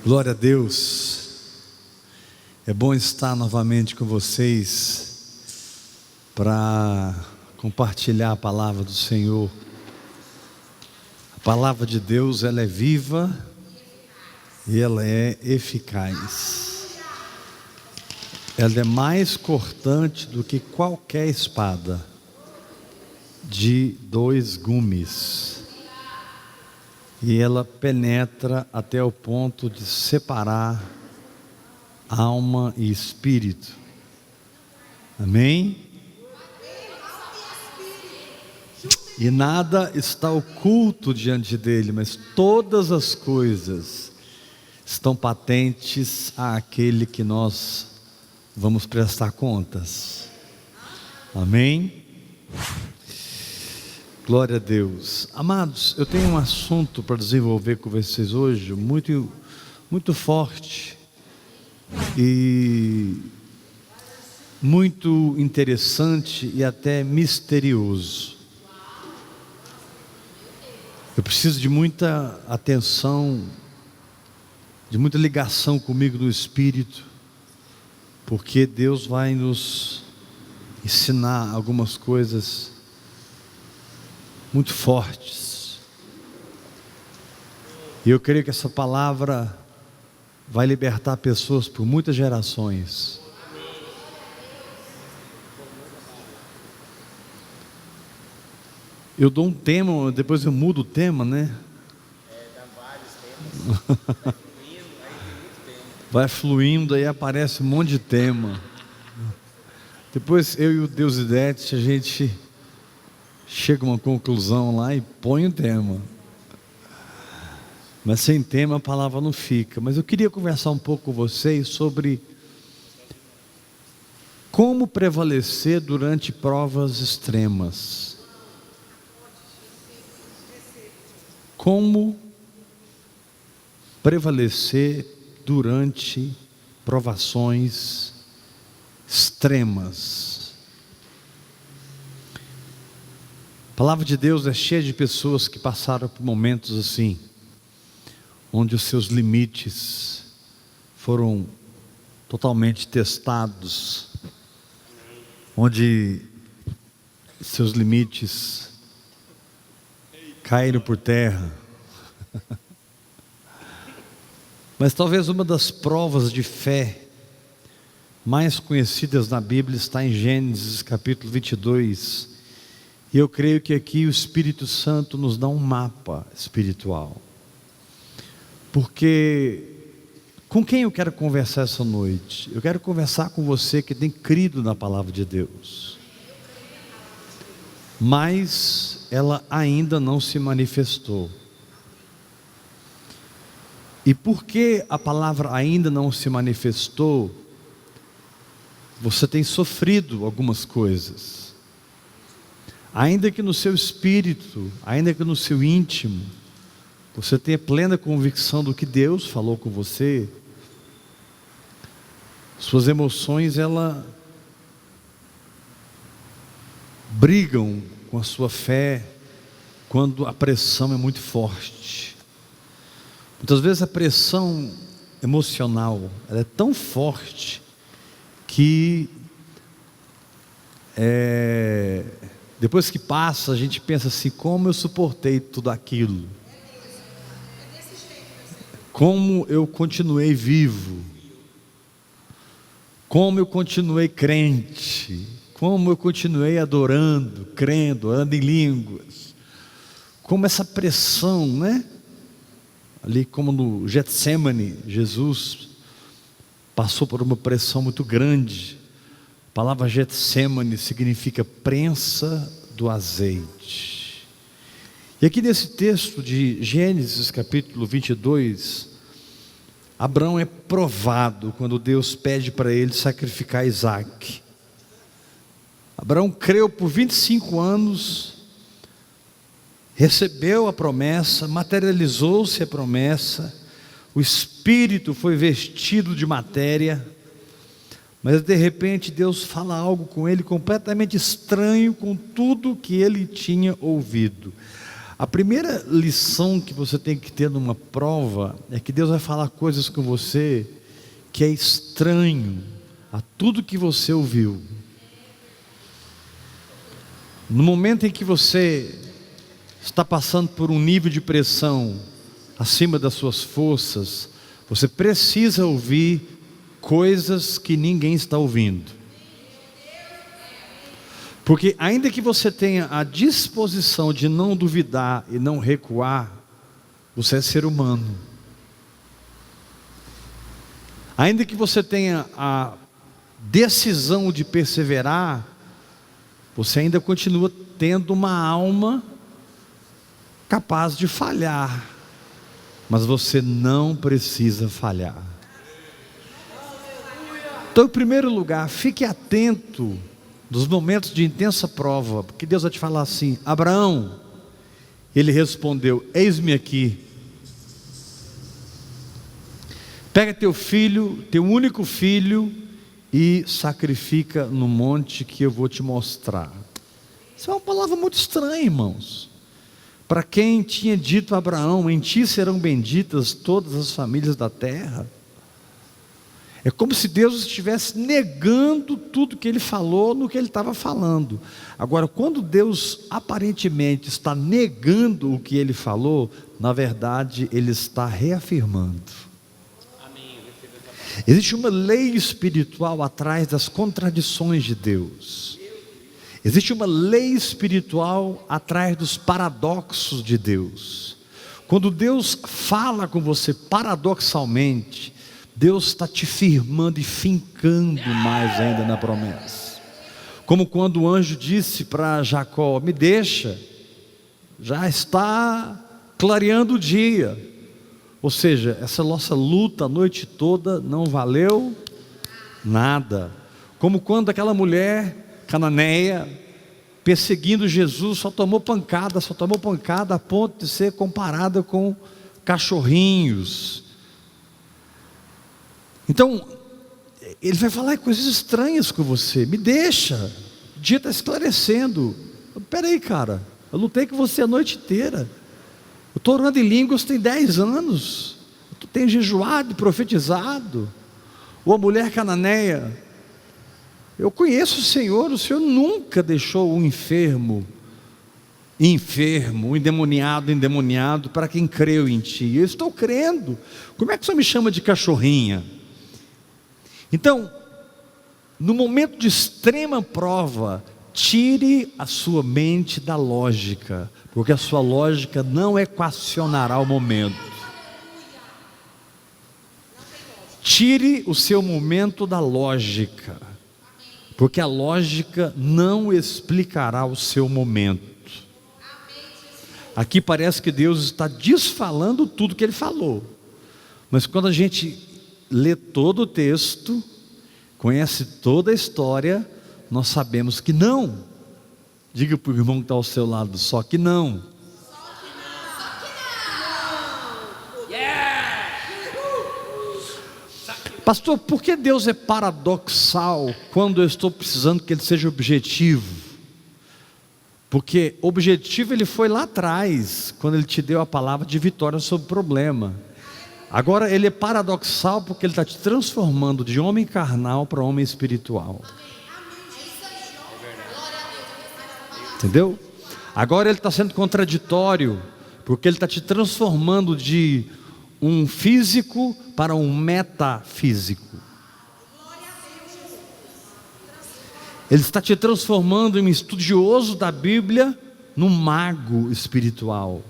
Glória a Deus. É bom estar novamente com vocês para compartilhar a palavra do Senhor. A palavra de Deus, ela é viva e ela é eficaz. Ela é mais cortante do que qualquer espada de dois gumes. E ela penetra até o ponto de separar alma e espírito. Amém? E nada está oculto diante dele, mas todas as coisas estão patentes àquele que nós vamos prestar contas. Amém? Glória a Deus. Amados, eu tenho um assunto para desenvolver com vocês hoje, muito forte e muito interessante e até misterioso. Eu preciso de muita atenção, de muita ligação comigo no Espírito, porque Deus vai nos ensinar algumas coisas muito fortes, e eu creio que essa palavra vai libertar pessoas por muitas gerações. Eu dou um tema, depois eu mudo o tema, né? Dá vários temas, Vai fluindo, aí aparece um monte de tema. Depois eu e o Deus Idete, a gente chega a uma conclusão lá e põe o tema. Mas sem tema a palavra não fica. Mas eu queria conversar um pouco com vocês sobre como prevalecer durante provas extremas. Como prevalecer durante provações extremas. A palavra de Deus é cheia de pessoas que passaram por momentos assim, onde os seus limites foram totalmente testados, onde seus limites caíram por terra. Mas talvez uma das provas de fé mais conhecidas na Bíblia está em Gênesis capítulo 22. E eu creio que aqui o Espírito Santo nos dá um mapa espiritual. Porque com quem eu quero conversar essa noite? Eu quero conversar com você que tem crido na palavra de Deus, mas ela ainda não se manifestou. E porque a palavra ainda não se manifestou, você tem sofrido algumas coisas. Ainda que no seu espírito, ainda que no seu íntimo, você tenha plena convicção do que Deus falou com você, suas emoções, elas brigam com a sua fé quando a pressão é muito forte. Muitas vezes a pressão emocional, ela é tão forte que depois que passa, a gente pensa assim: como eu suportei tudo aquilo? Como eu continuei vivo? Como eu continuei crente? Como eu continuei adorando, crendo, orando em línguas? Como essa pressão, né? Ali como no Getsemane, Jesus passou por uma pressão muito grande. A palavra Getsemane significa prensa do azeite. E aqui nesse texto de Gênesis capítulo 22, Abraão é provado quando Deus pede para ele sacrificar Isaac. Abraão creu por 25 anos, recebeu a promessa, materializou-se a promessa, o espírito foi vestido de matéria, mas de repente Deus fala algo com ele completamente estranho com tudo que ele tinha ouvido. A primeira lição que você tem que ter numa prova é que Deus vai falar coisas com você que é estranho a tudo que você ouviu. No momento em que você está passando por um nível de pressão acima das suas forças, você precisa ouvir coisas que ninguém está ouvindo. Porque ainda que você tenha a disposição de não duvidar e não recuar, você é ser humano. Ainda que você tenha a decisão de perseverar, você ainda continua tendo uma alma capaz de falhar. Mas você não precisa falhar. Então, em primeiro lugar, fique atento nos momentos de intensa prova, porque Deus vai te falar assim: Abraão, ele respondeu: eis-me aqui. Pega teu filho, teu único filho, e sacrifica no monte que eu vou te mostrar. Isso é uma palavra muito estranha, irmãos. Para quem tinha dito a Abraão: em ti serão benditas todas as famílias da terra. É como se Deus estivesse negando tudo que ele falou no que ele estava falando. Agora, quando Deus aparentemente está negando o que ele falou, na verdade ele está reafirmando. Existe uma lei espiritual atrás das contradições de Deus. Existe uma lei espiritual atrás dos paradoxos de Deus. Quando Deus fala com você paradoxalmente, Deus está te firmando e fincando mais ainda na promessa. Como quando o anjo disse para Jacó: me deixa, já está clareando o dia. Ou seja, essa nossa luta a noite toda não valeu nada. Como quando aquela mulher cananeia, perseguindo Jesus, só tomou pancada a ponto de ser comparada com cachorrinhos. Então, ele vai falar coisas estranhas com você. Me deixa, o dia está esclarecendo. Espera aí, cara, eu lutei com você a noite inteira. Eu estou orando em línguas tem 10 anos. Eu tenho jejuado e profetizado. Ou a mulher cananeia: eu conheço o Senhor nunca deixou um enfermo, um endemoniado, para quem creu em ti. Eu estou crendo. Como é que o Senhor me chama de cachorrinha? Então, no momento de extrema prova, tire a sua mente da lógica, porque a sua lógica não equacionará o momento. Tire o seu momento da lógica, porque a lógica não explicará o seu momento. Aqui parece que Deus está desfalando tudo que Ele falou, mas quando a gente lê todo o texto, conhece toda a história, nós sabemos que não. Diga para o irmão que está ao seu lado: só que não. Pastor, por que Deus é paradoxal quando eu estou precisando que Ele seja objetivo? Porque objetivo Ele foi lá atrás, quando Ele te deu a palavra de vitória sobre o problema. Agora Ele é paradoxal porque Ele está te transformando de homem carnal para homem espiritual. Entendeu? Agora Ele está sendo contraditório, porque Ele está te transformando de um físico para um metafísico. Ele está te transformando em um estudioso da Bíblia, num mago espiritual.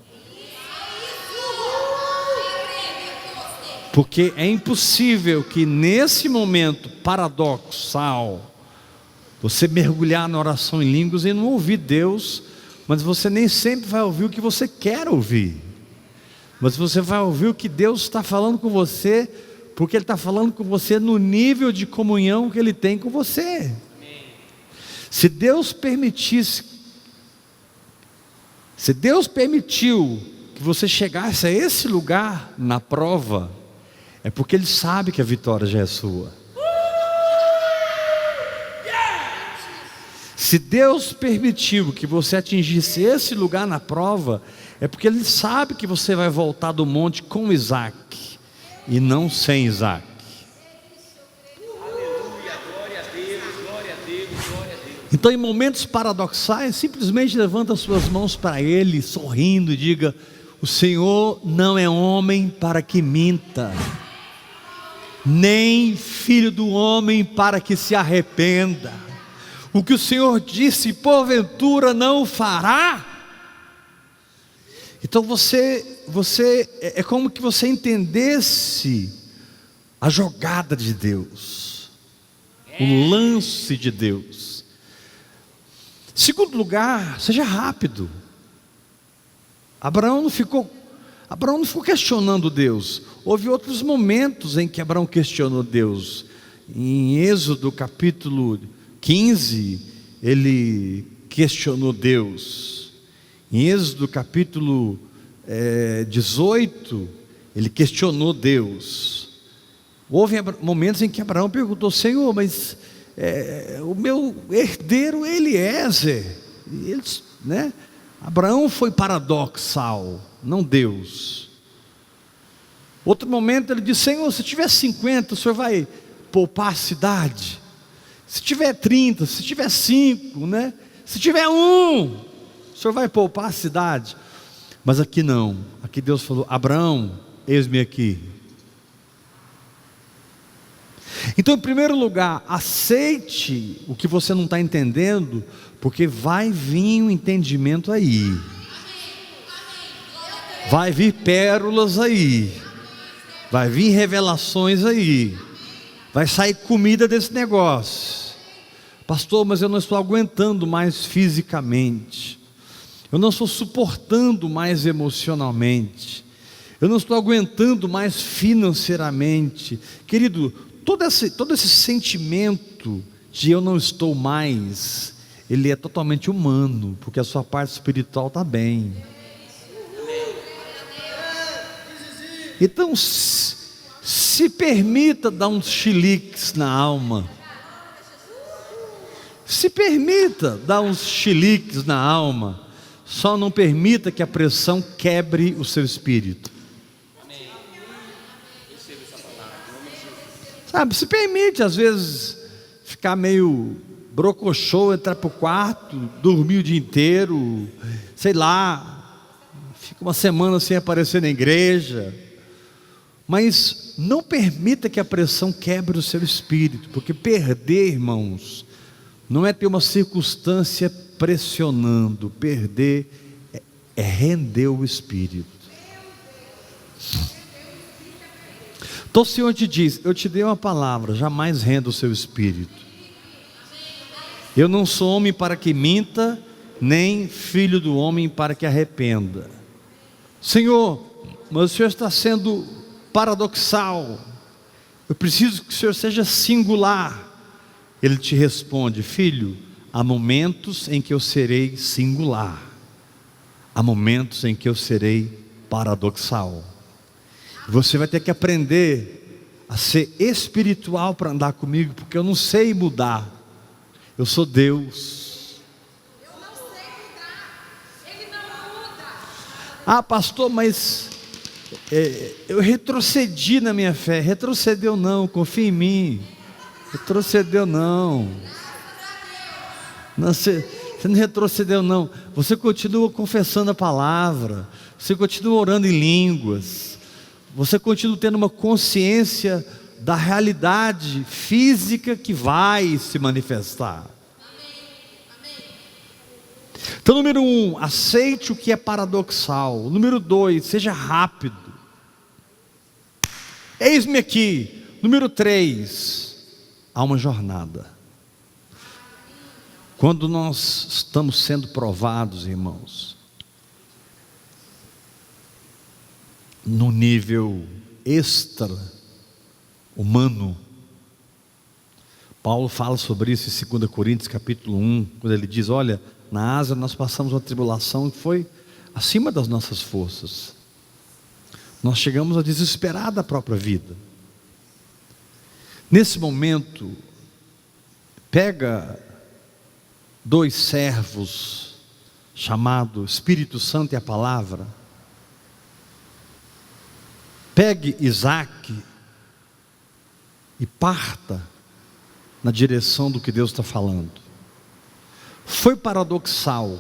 Porque é impossível que nesse momento paradoxal, você mergulhar na oração em línguas e não ouvir Deus, mas você nem sempre vai ouvir o que você quer ouvir. Mas você vai ouvir o que Deus está falando com você, porque Ele está falando com você no nível de comunhão que Ele tem com você. Se Deus permitiu que você chegasse a esse lugar na prova, é porque Ele sabe que a vitória já é sua. Se Deus permitiu que você atingisse esse lugar na prova, é porque Ele sabe que você vai voltar do monte com Isaac e não sem Isaac. Aleluia, glória a Deus, glória a Deus, glória a Deus. Então, em momentos paradoxais, simplesmente levanta suas mãos para Ele, sorrindo, e diga: o Senhor não é homem para que minta, nem filho do homem para que se arrependa. O que o Senhor disse, porventura não o fará? Então é como que você entendesse a jogada de Deus, o lance de Deus. Segundo lugar, seja rápido. Abraão não ficou questionando Deus. Houve outros momentos em que Abraão questionou Deus. Em Êxodo capítulo 15, ele questionou Deus. Em Êxodo capítulo 18, ele questionou Deus. Houve momentos em que Abraão perguntou: Senhor, mas o meu herdeiro Eliezer. E eles, Abraão foi paradoxal, não Deus. Outro momento ele disse: Senhor, se tiver 50, o Senhor vai poupar a cidade? Se tiver 30, se tiver 5, se tiver 1, o Senhor vai poupar a cidade? Mas aqui não, aqui Deus falou: Abraão, eis-me aqui. Então, em primeiro lugar, aceite o que você não está entendendo, porque vai vir um entendimento aí, vai vir pérolas aí, vai vir revelações aí, vai sair comida desse negócio. Pastor, mas eu não estou aguentando mais fisicamente, eu não estou suportando mais emocionalmente, eu não estou aguentando mais financeiramente. Querido, todo esse sentimento de eu não estou mais, ele é totalmente humano, porque a sua parte espiritual está bem. Então, se permita dar uns chiliques na alma. Se permita dar uns chiliques na alma. Só não permita que a pressão quebre o seu espírito. Sabe, se permite às vezes ficar meio brocochô, entrar para o quarto, dormir o dia inteiro, sei lá, fica uma semana sem aparecer na igreja, mas não permita que a pressão quebre o seu espírito, porque perder, irmãos, não é ter uma circunstância pressionando, perder é render o espírito. Então o Senhor te diz: eu te dei uma palavra, jamais renda o seu espírito. Eu não sou homem para que minta, nem filho do homem para que arrependa. Senhor, mas o Senhor está sendo paradoxal, eu preciso que o Senhor seja singular. Ele te responde: filho, há momentos em que eu serei singular, há momentos em que eu serei paradoxal. Você vai ter que aprender a ser espiritual para andar comigo, porque eu não sei mudar. Eu sou Deus. Eu não sei mudar. Ele não muda. Ah, pastor, mas eu retrocedi na minha fé. Retrocedeu não, confia em mim. Retrocedeu não. Não, você não retrocedeu não. Você continua confessando a palavra. Você continua orando em línguas. Você continua tendo uma consciência da realidade física que vai se manifestar. Então, número 1, aceite o que é paradoxal. Número 2, seja rápido. Eis-me aqui. Número 3, há uma jornada. Quando nós estamos sendo provados, irmãos, no nível extra humano, Paulo fala sobre isso em 2 Coríntios capítulo 1, quando ele diz: olha, na Ásia nós passamos uma tribulação que foi acima das nossas forças, nós chegamos a desesperar da própria vida. Nesse momento, pega dois servos, chamado Espírito Santo e a Palavra. Pegue Isaac e parta na direção do que Deus está falando. Foi paradoxal,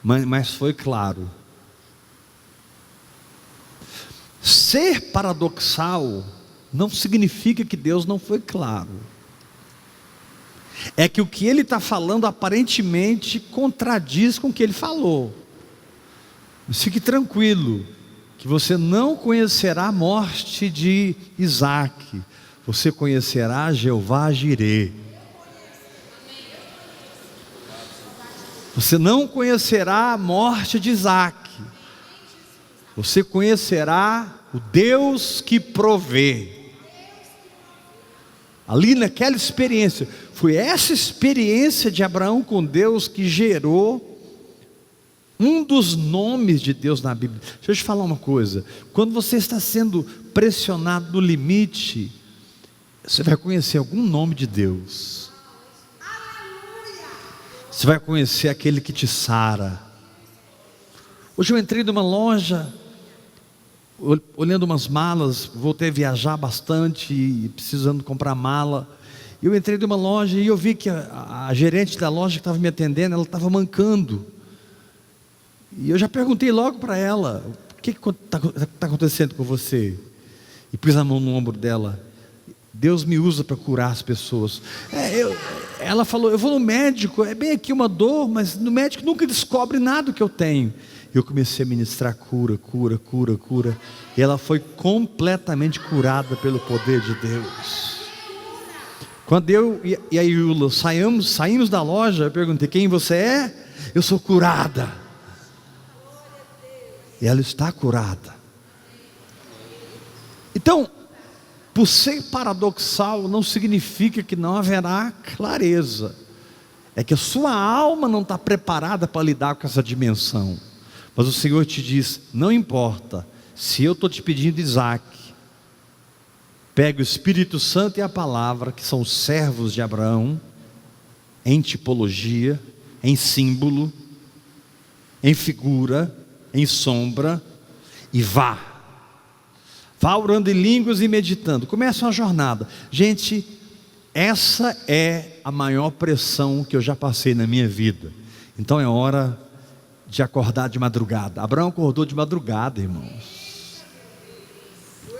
mas foi claro. Ser paradoxal não significa que Deus não foi claro. É que o que ele está falando aparentemente contradiz com o que ele falou. Mas fique tranquilo, que você não conhecerá a morte de Isaac, você conhecerá Jeová Jirê. Você não conhecerá a morte de Isaac, você conhecerá o Deus que provê. Ali naquela experiência, foi essa experiência de Abraão com Deus que gerou um dos nomes de Deus na Bíblia. Deixa eu te falar uma coisa: quando você está sendo pressionado no limite, você vai conhecer algum nome de Deus. Você vai conhecer aquele que te sara. Hoje eu entrei numa loja, olhando umas malas, voltei a viajar bastante e precisando comprar mala. Eu entrei numa loja e eu vi que a gerente da loja que estava me atendendo, ela estava mancando. E eu já perguntei logo para ela: o que está acontecendo com você? E pus a mão no ombro dela. Deus me usa para curar as pessoas. Ela falou: eu vou no médico, é bem aqui uma dor, mas no médico nunca descobre nada que eu tenho. E eu comecei a ministrar cura. E ela foi completamente curada pelo poder de Deus. Quando eu e a Yula saímos da loja, eu perguntei: quem você é? Eu sou curada. E ela está curada. Então, por ser paradoxal, não significa que não haverá clareza. É que a sua alma não está preparada para lidar com essa dimensão. Mas o Senhor te diz: não importa, se eu estou te pedindo Isaac, pega o Espírito Santo e a Palavra, que são os servos de Abraão, em tipologia, em símbolo, em figura, em sombra, e vá orando em línguas e meditando. Começa uma jornada. Gente, essa é a maior pressão que eu já passei na minha vida. Então é hora de acordar de madrugada. Abraão acordou de madrugada, irmãos,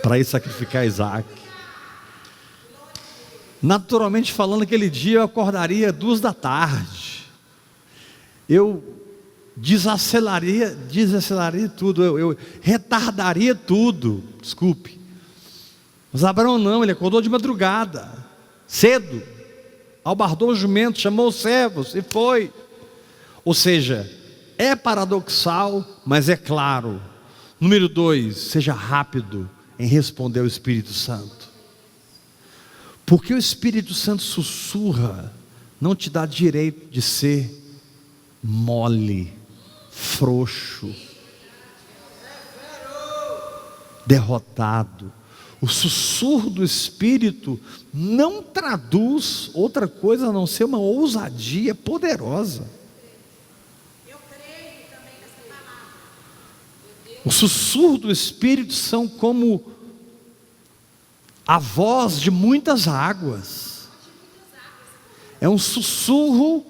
para ir sacrificar Isaac. Naturalmente falando, aquele dia eu acordaria 2 da tarde. Eu desaceleraria tudo, eu retardaria tudo, desculpe. Mas Abraão não, ele acordou de madrugada, cedo, albardou o jumento, chamou os servos e foi. Ou seja, é paradoxal, mas é claro. Número 2, seja rápido em responder ao Espírito Santo. Porque o Espírito Santo sussurra, não te dá direito de ser mole, frouxo, derrotado. O sussurro do Espírito não traduz outra coisa a não ser uma ousadia poderosa. O sussurro do Espírito são como a voz de muitas águas. É um sussurro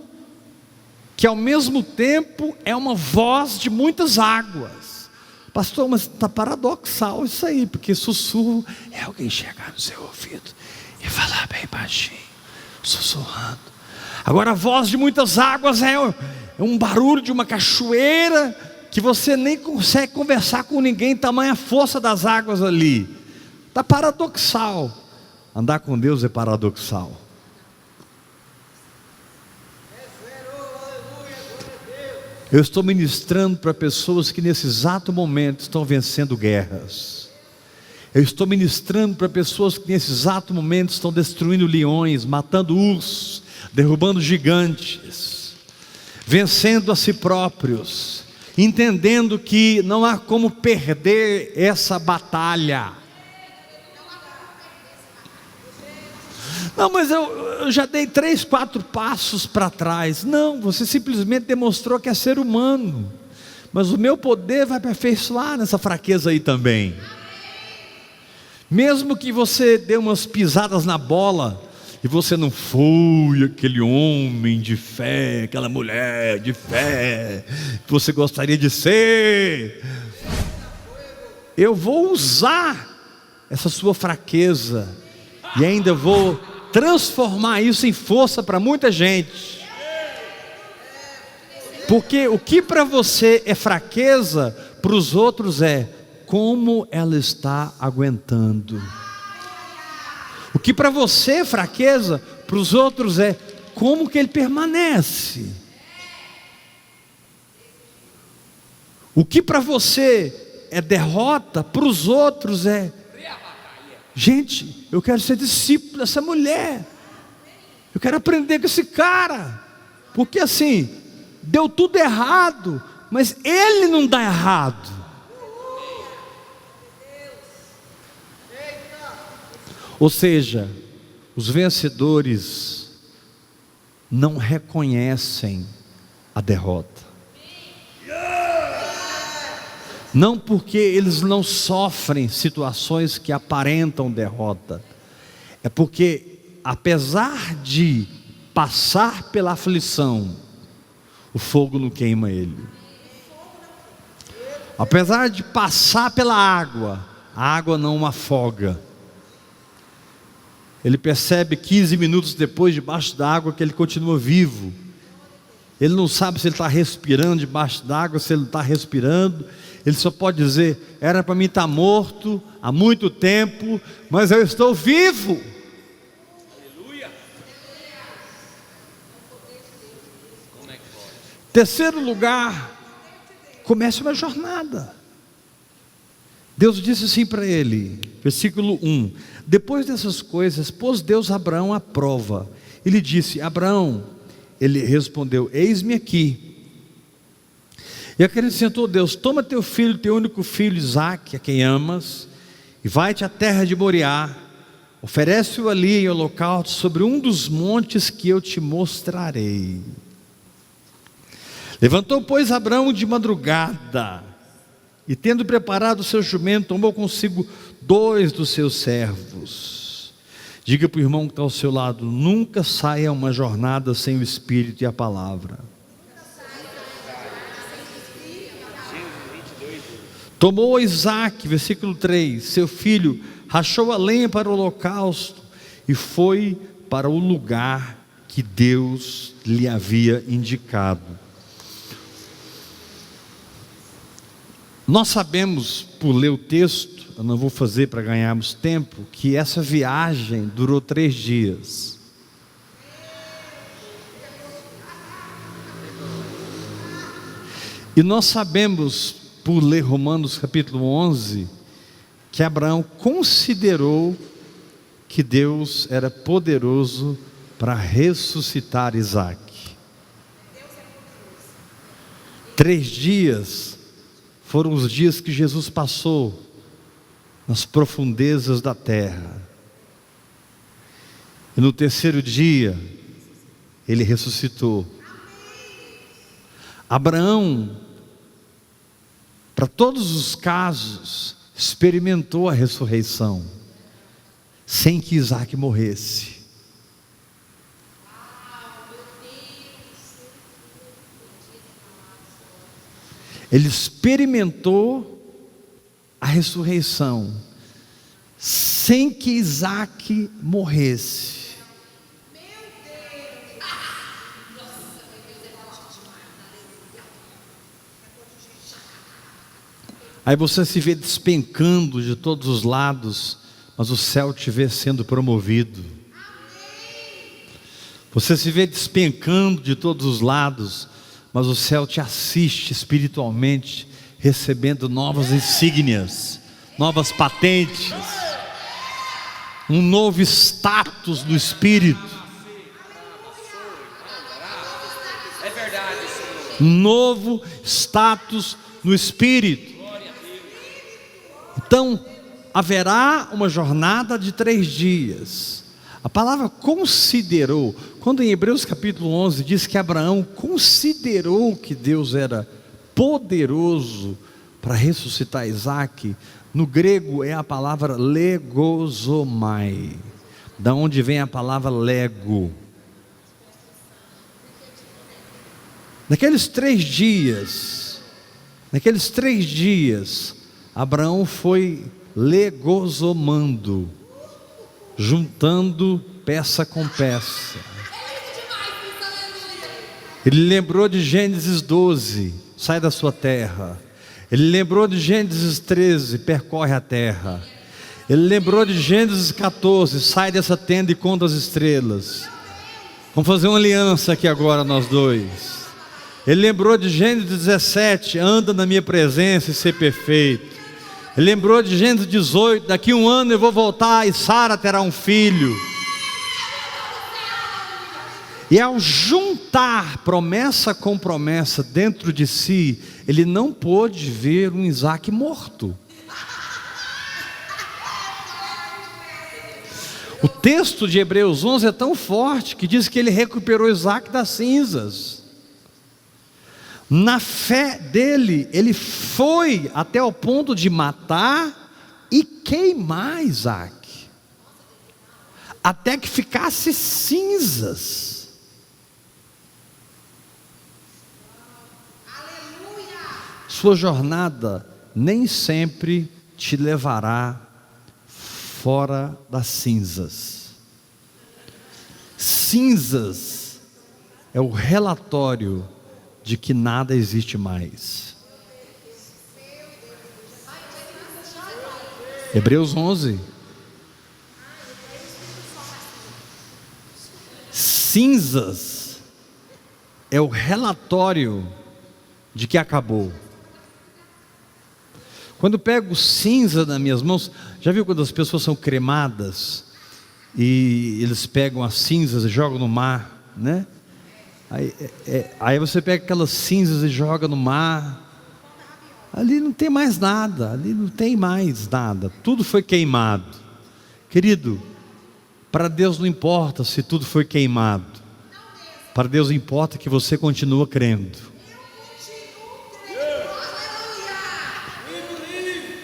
que ao mesmo tempo é uma voz de muitas águas. Pastor, mas está paradoxal isso aí, porque sussurro é alguém chegar no seu ouvido e falar bem baixinho, sussurrando. Agora a voz de muitas águas é um barulho de uma cachoeira, que você nem consegue conversar com ninguém, tamanha força das águas ali. Está paradoxal. Andar com Deus é paradoxal. Eu estou ministrando para pessoas que nesse exato momento estão vencendo guerras. Eu estou ministrando para pessoas que nesse exato momento estão destruindo leões, matando ursos, derrubando gigantes, vencendo a si próprios, entendendo que não há como perder essa batalha. Não, mas eu já dei 3, 4 passos para trás. Não, você simplesmente demonstrou que é ser humano. Mas o meu poder vai aperfeiçoar nessa fraqueza aí também. Mesmo que você dê umas pisadas na bola, e você não foi aquele homem de fé, aquela mulher de fé, que você gostaria de ser, eu vou usar essa sua fraqueza, e ainda vou transformar isso em força para muita gente. Porque o que para você é fraqueza, para os outros é como ela está aguentando. O que para você é fraqueza, para os outros é como que ele permanece. O que para você é derrota, para os outros é: gente, eu quero ser discípulo dessa mulher, eu quero aprender com esse cara, porque assim, deu tudo errado, mas ele não dá errado. Ou seja, os vencedores não reconhecem a derrota. Não porque eles não sofrem situações que aparentam derrota, é porque apesar de passar pela aflição, o fogo não queima ele. Apesar de passar pela água, a água não o afoga. Ele percebe 15 minutos depois, debaixo da água, que ele continua vivo. Ele não sabe se ele está respirando debaixo d'água, se ele não está respirando. Ele só pode dizer: era para mim estar morto há muito tempo, mas eu estou vivo. Aleluia. Como é que pode? Terceiro lugar, comece uma jornada. Deus disse assim para ele, versículo 1: depois dessas coisas, pôs Deus Abraão à prova. Ele disse: Abraão. Ele respondeu: eis-me aqui. E acrescentou Deus: toma teu filho, teu único filho Isaque, a quem amas, e vai-te à terra de Moriá, oferece-o ali em holocausto sobre um dos montes que eu te mostrarei. Levantou, pois, Abraão de madrugada, e tendo preparado o seu jumento, tomou consigo 2 dos seus servos. Diga para o irmão que está ao seu lado: nunca saia uma jornada sem o Espírito e a palavra. Tomou Isaque, versículo 3, seu filho, rachou a lenha para o holocausto e foi para o lugar que Deus lhe havia indicado. Nós sabemos, por ler o texto, eu não vou fazer para ganharmos tempo, que essa viagem durou 3 dias. E nós sabemos, por ler Romanos capítulo 11, que Abraão considerou que Deus era poderoso para ressuscitar Isaque. 3 dias foram os dias que Jesus passou nas profundezas da terra. E no 3º dia, ele ressuscitou. Abraão, para todos os casos, experimentou a ressurreição, sem que Isaque morresse. Ele experimentou a ressurreição, sem que Isaque morresse. Aí você se vê despencando de todos os lados, mas o céu te vê sendo promovido. Você se vê despencando de todos os lados, mas o céu te assiste espiritualmente, recebendo novas insígnias, novas patentes, um novo status do Espírito. É verdade, Senhor. Um novo status no Espírito. Então, haverá uma jornada de 3 dias. A palavra considerou, quando em Hebreus capítulo 11 diz que Abraão considerou que Deus era poderoso para ressuscitar Isaque, no grego é a palavra legosomai, da onde vem a palavra lego. Naqueles 3 dias, Abraão foi legosomando, juntando peça com peça. Ele lembrou de Gênesis 12, sai da sua terra. Ele lembrou de Gênesis 13, percorre a terra. Ele lembrou de Gênesis 14, sai dessa tenda e conta as estrelas. Vamos fazer uma aliança aqui agora nós dois. Ele lembrou de Gênesis 17, anda na minha presença e ser perfeito. Ele lembrou de Gênesis 18, daqui 1 ano eu vou voltar e Sara terá um filho. E ao juntar promessa com promessa dentro de si, ele não pôde ver um Isaque morto. O texto de Hebreus 11 é tão forte que diz que ele recuperou Isaque das cinzas. Na fé dele, ele foi até o ponto de matar e queimar Isaque, até que ficasse cinzas. Sua jornada nem sempre te levará fora das cinzas. Cinzas é o relatório de que nada existe mais. Hebreus 11. Cinzas é o relatório de que acabou. Quando eu pego cinza nas minhas mãos, já viu quando as pessoas são cremadas e eles pegam as cinzas e jogam no mar, né? Aí você pega aquelas cinzas e joga no mar. Ali não tem mais nada, tudo foi queimado. Querido, para Deus não importa se tudo foi queimado, para Deus importa que você continua crendo.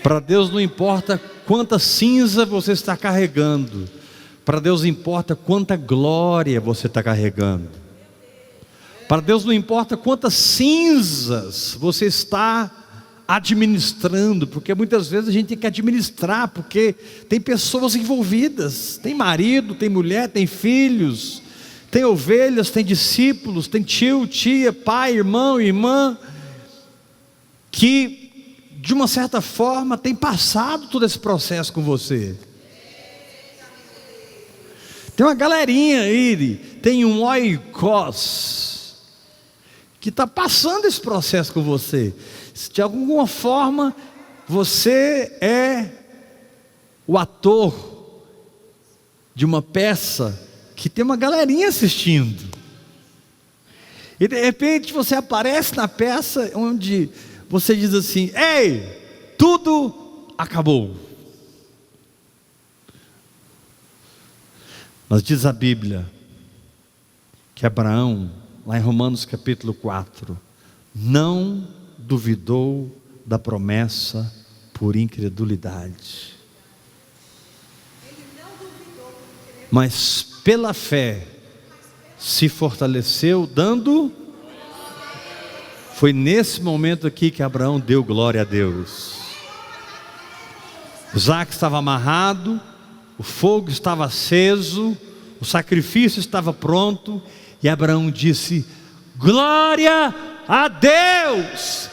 Para Deus não importa quanta cinza você está carregando, para Deus importa quanta glória você está carregando. Para Deus não importa quantas cinzas você está administrando, porque muitas vezes a gente tem que administrar, porque tem pessoas envolvidas, tem marido, tem mulher, tem filhos, tem ovelhas, tem discípulos, tem tio, tia, pai, irmão, irmã, que de uma certa forma tem passado todo esse processo com você. Tem uma galerinha aí, tem um oikos, que está passando esse processo com você. De alguma forma, você é o ator de uma peça que tem uma galerinha assistindo. E de repente você aparece na peça onde você diz assim: ei, tudo acabou. Mas diz a Bíblia que Abraão, lá em Romanos capítulo 4, não duvidou da promessa por incredulidade, mas pela fé se fortaleceu, dando. Foi nesse momento aqui que Abraão deu glória a Deus. Isaque estava amarrado, o fogo estava aceso, o sacrifício estava pronto, e Abraão disse: glória a Deus,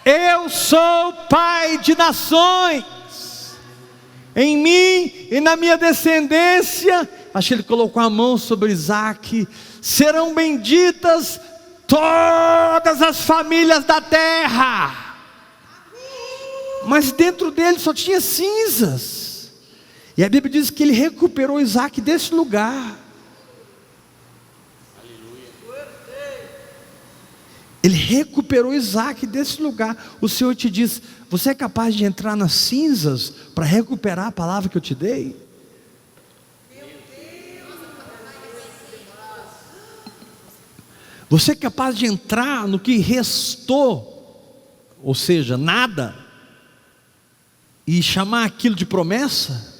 eu sou pai de nações, em mim e na minha descendência, acho que ele colocou a mão sobre Isaque, serão benditas todas as famílias da terra. Mas dentro dele só tinha cinzas, e a Bíblia diz que ele recuperou Isaque desse lugar. Ele recuperou Isaque desse lugar. O Senhor te diz: você é capaz de entrar nas cinzas para recuperar a palavra que eu te dei? Você é capaz de entrar no que restou, ou seja, nada, e chamar aquilo de promessa?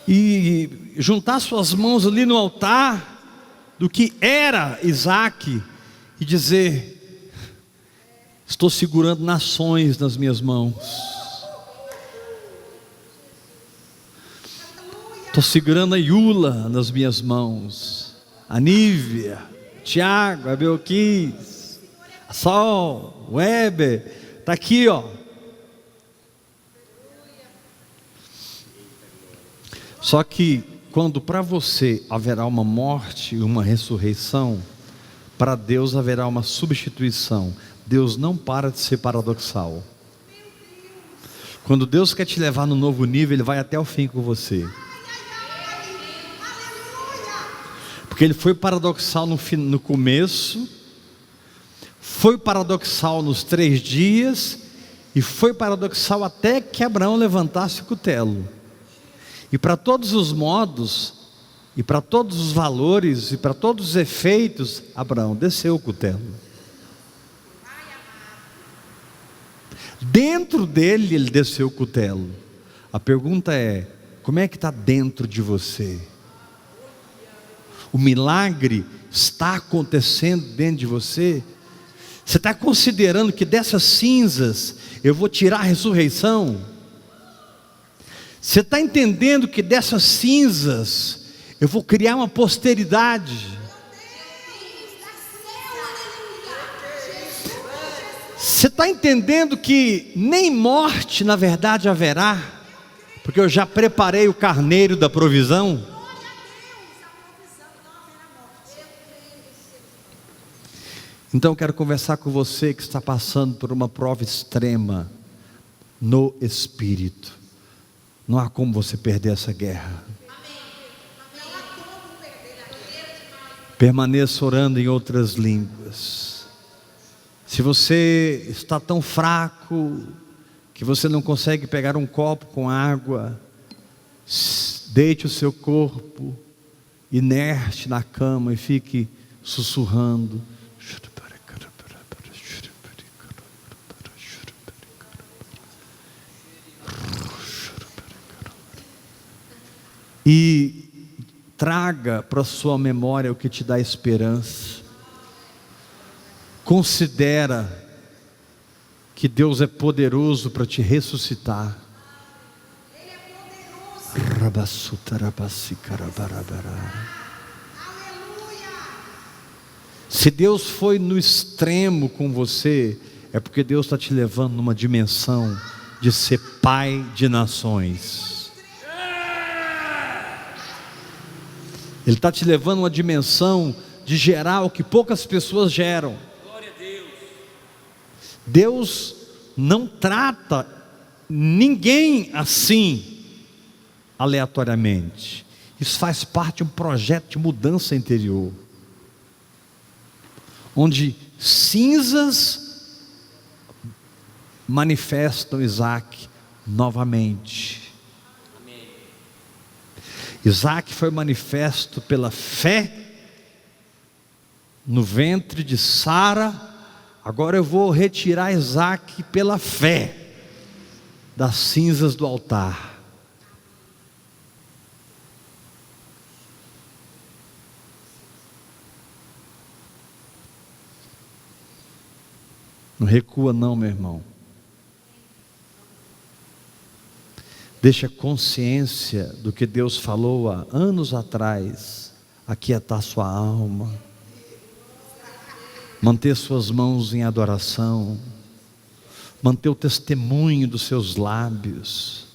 E juntar suas mãos ali no altar do que era Isaac e dizer: estou segurando nações nas minhas mãos, estou segurando a Iula nas minhas mãos, a Nívia, Tiago, a Belquis, a Sol, o Weber, está aqui, ó. Só que quando para você haverá uma morte e uma ressurreição, para Deus haverá uma substituição. Deus não para de ser paradoxal. Quando Deus quer te levar no novo nível, Ele vai até o fim com você. Porque Ele foi paradoxal no começo, foi paradoxal nos 3 dias, e foi paradoxal até que Abraão levantasse o cutelo. E para todos os modos, e para todos os valores, e para todos os efeitos, Abraão desceu o cutelo. Dentro dele, ele desceu o cutelo. A pergunta é: como é que está dentro de você? O milagre está acontecendo dentro de você? Você está considerando que dessas cinzas eu vou tirar a ressurreição? Você está entendendo que dessas cinzas eu vou criar uma posteridade? Você está entendendo que nem morte na verdade haverá, porque eu já preparei o carneiro da provisão? Então eu quero conversar com você que está passando por uma prova extrema no Espírito. Não há como você perder essa guerra. Permaneça orando em outras línguas. Se você está tão fraco que você não consegue pegar um copo com água, deite o seu corpo inerte na cama e fique sussurrando. E traga para a sua memória o que te dá esperança. Considera que Deus é poderoso para te ressuscitar. Se Deus foi no extremo com você, é porque Deus está te levando numa dimensão de ser pai de nações. Ele está te levando a uma dimensão de gerar o que poucas pessoas geram. Glória a Deus. Deus não trata ninguém assim, aleatoriamente. Isso faz parte de um projeto de mudança interior, onde cinzas manifestam Isaac novamente. Isaac foi manifesto pela fé no ventre de Sara. Agora eu vou retirar Isaac pela fé das cinzas do altar. Não recua não, meu irmão. Deixa a consciência do que Deus falou há anos atrás aquietar sua alma. Manter suas mãos em adoração. Manter o testemunho dos seus lábios.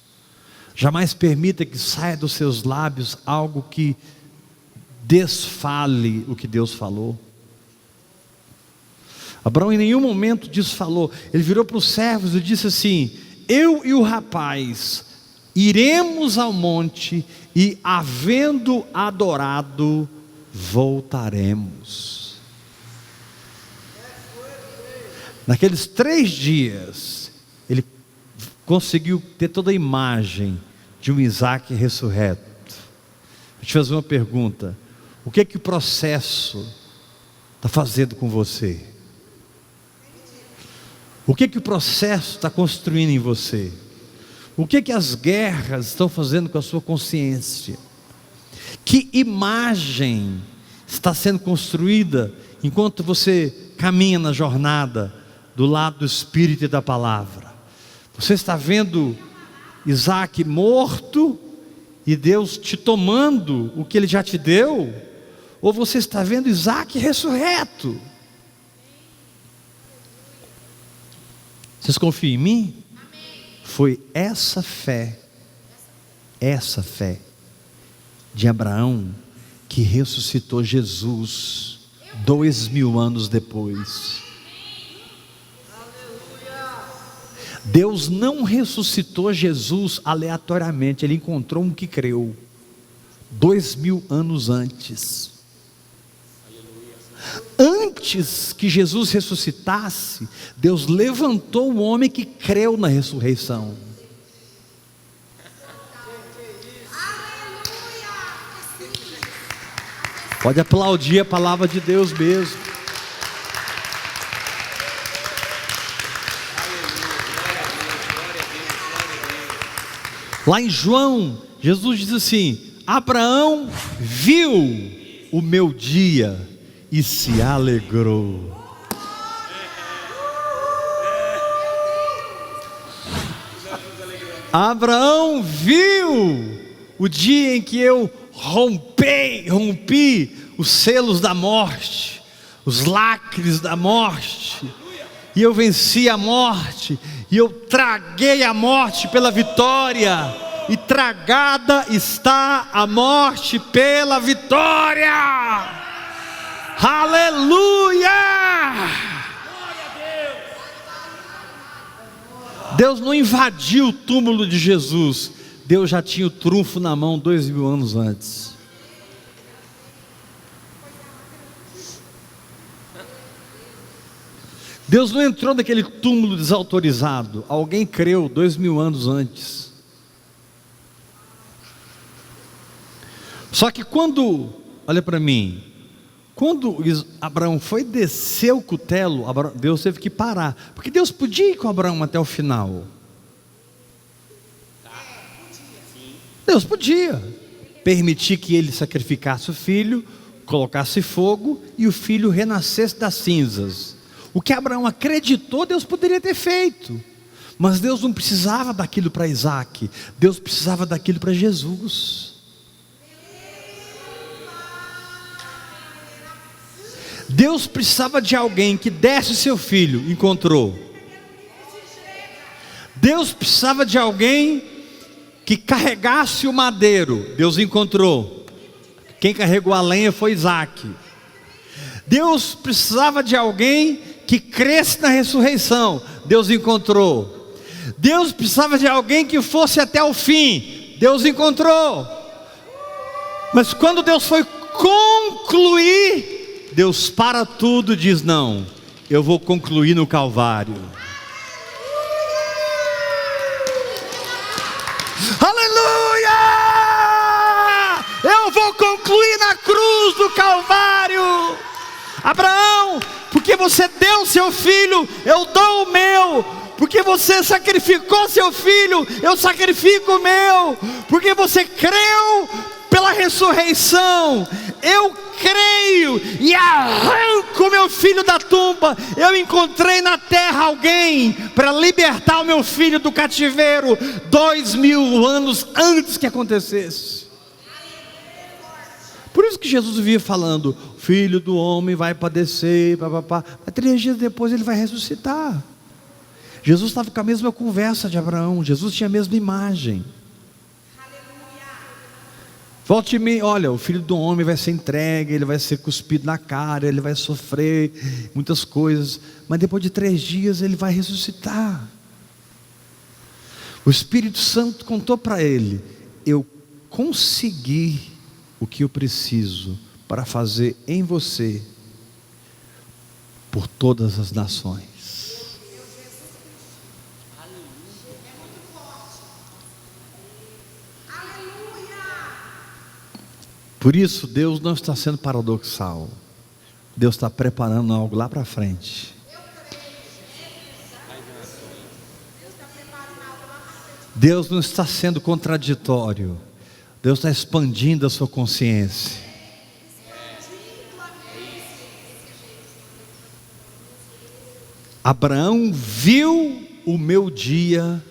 Jamais permita que saia dos seus lábios algo que desfale o que Deus falou. Abraão em nenhum momento desfalou. Ele virou para os servos e disse assim: eu e o rapaz iremos ao monte e, havendo adorado, voltaremos. Naqueles 3 dias, ele conseguiu ter toda a imagem de um Isaac ressurreto, Vou te fazer uma pergunta: o que é que o processo está fazendo com você? O que é que o processo está construindo em você? O que é que as guerras estão fazendo com a sua consciência? Que imagem está sendo construída enquanto você caminha na jornada do lado do Espírito e da Palavra? Você está vendo Isaac morto e Deus te tomando o que Ele já te deu? Ou você está vendo Isaac ressurreto? Vocês confiam em mim? Foi essa fé de Abraão que ressuscitou Jesus 2000 anos depois. Deus não ressuscitou Jesus aleatoriamente, Ele encontrou um que creu 2000 anos antes. Antes que Jesus ressuscitasse, Deus levantou o homem que creu na ressurreição. Pode aplaudir a palavra de Deus mesmo. Lá em João, Jesus diz assim: Abraão viu o meu dia e se alegrou. Abraão viu o dia em que eu rompi os selos da morte, os lacres da morte, e eu venci a morte, e eu traguei a morte pela vitória, e tragada está a morte pela vitória. Aleluia! Deus não invadiu o túmulo de Jesus, Deus já tinha o trunfo na mão 2000 anos antes. Deus não entrou naquele túmulo desautorizado, alguém creu 2000 anos antes. Só que quando, olha para mim, quando Abraão foi descer o cutelo, Deus teve que parar, porque Deus podia ir com Abraão até o final. Deus podia permitir que ele sacrificasse o filho, colocasse fogo e o filho renascesse das cinzas. O que Abraão acreditou, Deus poderia ter feito, mas Deus não precisava daquilo para Isaac, Deus precisava daquilo para Jesus. Deus precisava de alguém que desse seu filho, encontrou. Deus precisava de alguém que carregasse o madeiro, Deus encontrou. Quem carregou a lenha foi Isaac. Deus precisava de alguém que cresce na ressurreição, Deus encontrou. Deus precisava de alguém que fosse até o fim, Deus encontrou. Mas quando Deus foi concluir, Deus para tudo e diz: não, eu vou concluir no Calvário. Aleluia! Eu vou concluir na cruz do Calvário. Abraão, porque você deu seu filho, eu dou o meu. Porque você sacrificou seu filho, eu sacrifico o meu. Porque você creu pela ressurreição, eu creio e arranco meu filho da tumba. Eu encontrei na terra alguém para libertar o meu filho do cativeiro 2000 anos antes que acontecesse. Por isso que Jesus vivia falando: Filho do homem vai padecer, papapá. Mas 3 dias depois ele vai ressuscitar. Jesus estava com a mesma conversa de Abraão, Jesus tinha a mesma imagem. Volte e meia, olha, o filho do homem vai ser entregue, ele vai ser cuspido na cara, ele vai sofrer muitas coisas, mas depois de 3 dias ele vai ressuscitar. O Espírito Santo contou para ele: eu consegui o que eu preciso para fazer em você por todas as nações. Por isso, Deus não está sendo paradoxal. Deus está preparando algo lá para frente. Deus não está sendo contraditório. Deus está expandindo a sua consciência. Abraão viu o meu dia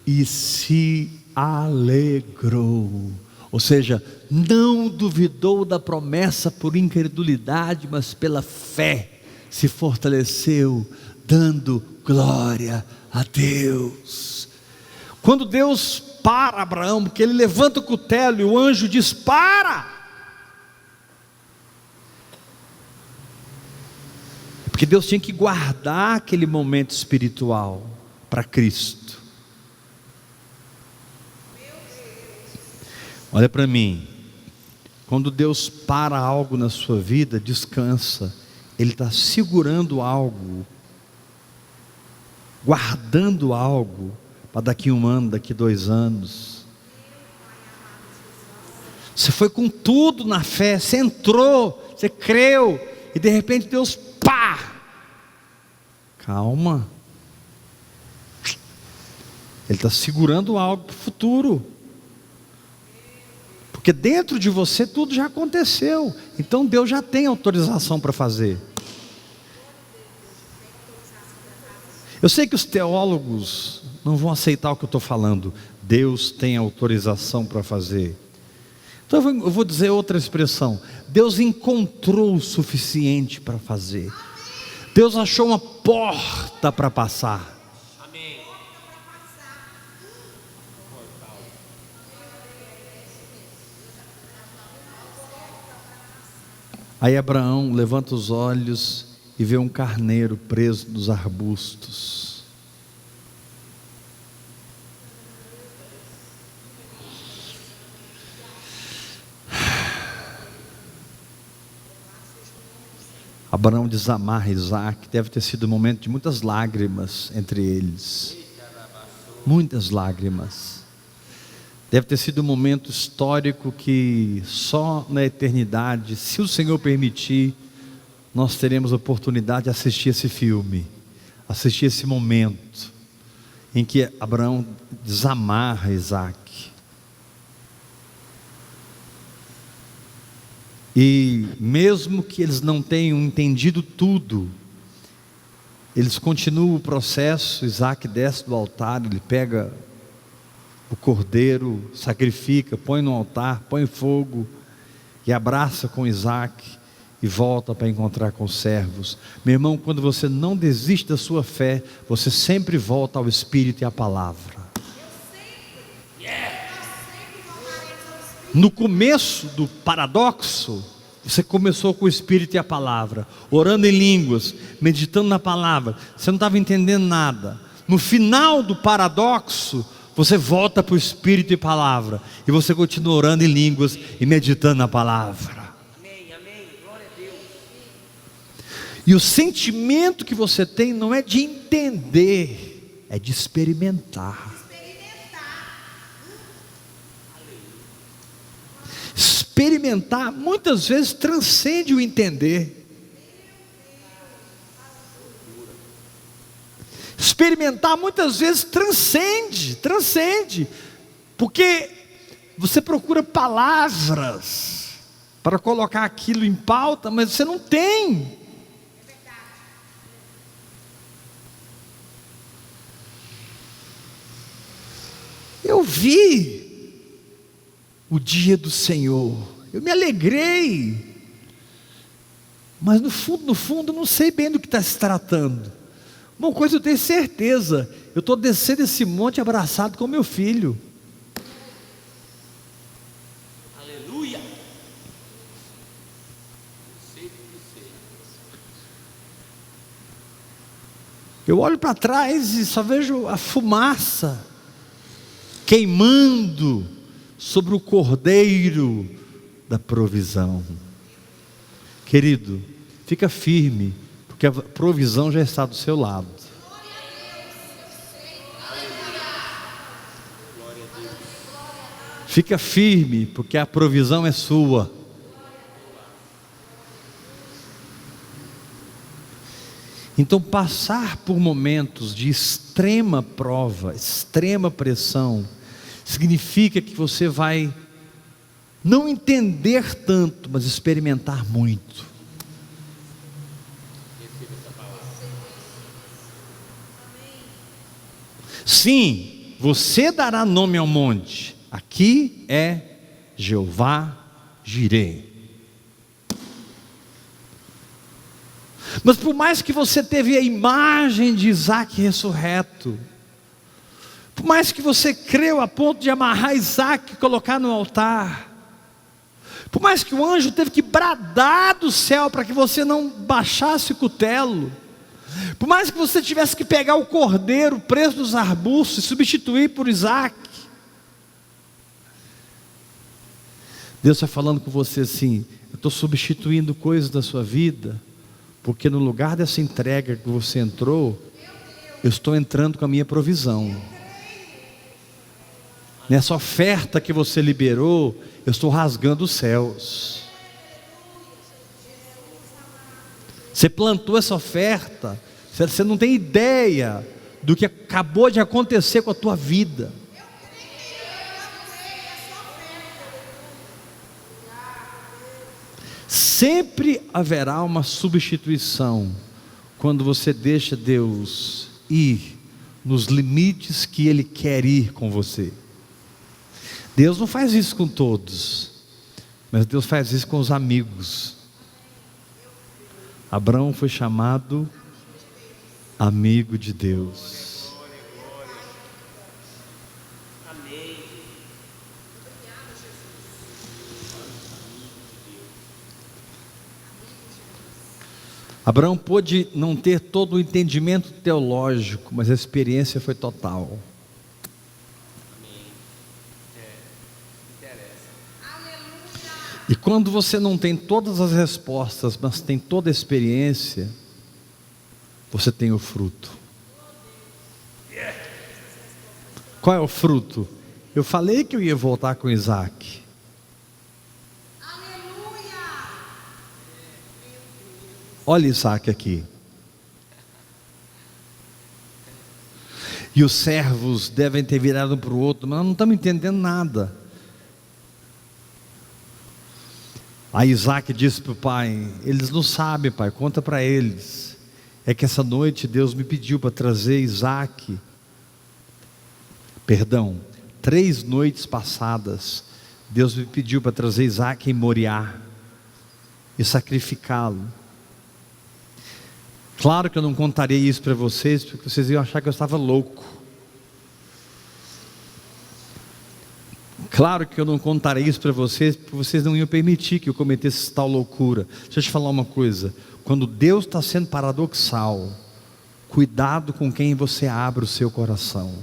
e se alegrou. Ou seja, não duvidou da promessa por incredulidade, mas pela fé se fortaleceu, dando glória a Deus. Quando Deus para Abraão, porque ele levanta o cutelo e o anjo diz: para! Porque Deus tinha que guardar aquele momento espiritual para Cristo. Olha para mim, quando Deus para algo na sua vida, descansa. Ele está segurando algo, guardando algo, para daqui 1 ano, daqui 2 anos. Você foi com tudo na fé, você entrou, você creu, e de repente Deus, pá! Calma. Ele está segurando algo para o futuro. Porque dentro de você tudo já aconteceu. Então Deus já tem autorização para fazer. Eu sei que os teólogos não vão aceitar o que eu estou falando. Deus tem autorização para fazer. Então eu vou dizer outra expressão. Deus encontrou o suficiente para fazer. Deus achou uma porta para passar. Amém. Aí Abraão levanta os olhos e vê um carneiro preso nos arbustos. Abraão desamarra Isaac. Deve ter sido um momento de muitas lágrimas entre eles. Muitas lágrimas. Deve ter sido um momento histórico que só na eternidade, se o Senhor permitir, nós teremos a oportunidade de assistir esse filme, assistir esse momento em que Abraão desamarra Isaac. E mesmo que eles não tenham entendido tudo, eles continuam o processo. Isaac desce do altar, ele pega o cordeiro, sacrifica, põe no altar, põe fogo e abraça com Isaac e volta para encontrar com os servos. Meu irmão, quando você não desiste da sua fé, você sempre volta ao Espírito e à palavra. No começo do paradoxo, você começou com o Espírito e a palavra, orando em línguas, meditando na palavra, você não estava entendendo nada. No final do paradoxo, você volta para o Espírito e palavra, e você continua orando em línguas e meditando na palavra. Amém, amém, glória a Deus. E o sentimento que você tem não é de entender, é de experimentar. Experimentar muitas vezes transcende o entender. Experimentar muitas vezes transcende, porque você procura palavras para colocar aquilo em pauta, mas você não tem. Eu vi o dia do Senhor, eu me alegrei, mas no fundo não sei bem do que está se tratando. Uma coisa eu tenho certeza, eu estou descendo esse monte abraçado com meu filho. Aleluia. Eu olho para trás e só vejo a fumaça queimando sobre o cordeiro da provisão. Querido, fica firme, porque a provisão já está do seu lado. Fica firme, porque a provisão é sua. Então, passar por momentos de extrema prova, extrema pressão, significa que você vai não entender tanto, mas experimentar muito. Sim, você dará nome ao monte. Aqui é Jeová Jireh. Mas por mais que você teve a imagem de Isaac ressurreto, por mais que você creu a ponto de amarrar Isaac e colocar no altar, por mais que o anjo teve que bradar do céu para que você não baixasse o cutelo, por mais que você tivesse que pegar o cordeiro preso nos arbustos e substituir por Isaac, Deus está falando com você assim: eu estou substituindo coisas da sua vida, porque no lugar dessa entrega que você entrou, eu estou entrando com a minha provisão. Nessa oferta que você liberou, eu estou rasgando os céus. Você plantou essa oferta, você não tem ideia do que acabou de acontecer com a tua vida. Sempre haverá uma substituição quando você deixa Deus ir nos limites que Ele quer ir com você. Deus não faz isso com todos, mas Deus faz isso com os amigos. Abraão foi chamado amigo de Deus. Amém. Abraão pôde não ter todo o entendimento teológico, mas a experiência foi total. E quando você não tem todas as respostas, mas tem toda a experiência, você tem o fruto. Qual é o fruto? Eu falei que eu ia voltar com Isaac. Olha Isaac aqui. E os servos devem ter virado um para o outro, mas nós não estamos entendendo nada. Aí Isaac disse para o pai: eles não sabem, pai, conta para eles. É que essa noite Deus me pediu para trazer Isaac. 3 noites passadas, Deus me pediu para trazer Isaac em Moriá e sacrificá-lo. Claro que eu não contaria isso para vocês, porque vocês iam achar que eu estava louco. Claro que eu não contaria isso para vocês, porque vocês não iam permitir que eu cometesse tal loucura. Deixa eu te falar uma coisa: quando Deus está sendo paradoxal, cuidado com quem você abre o seu coração.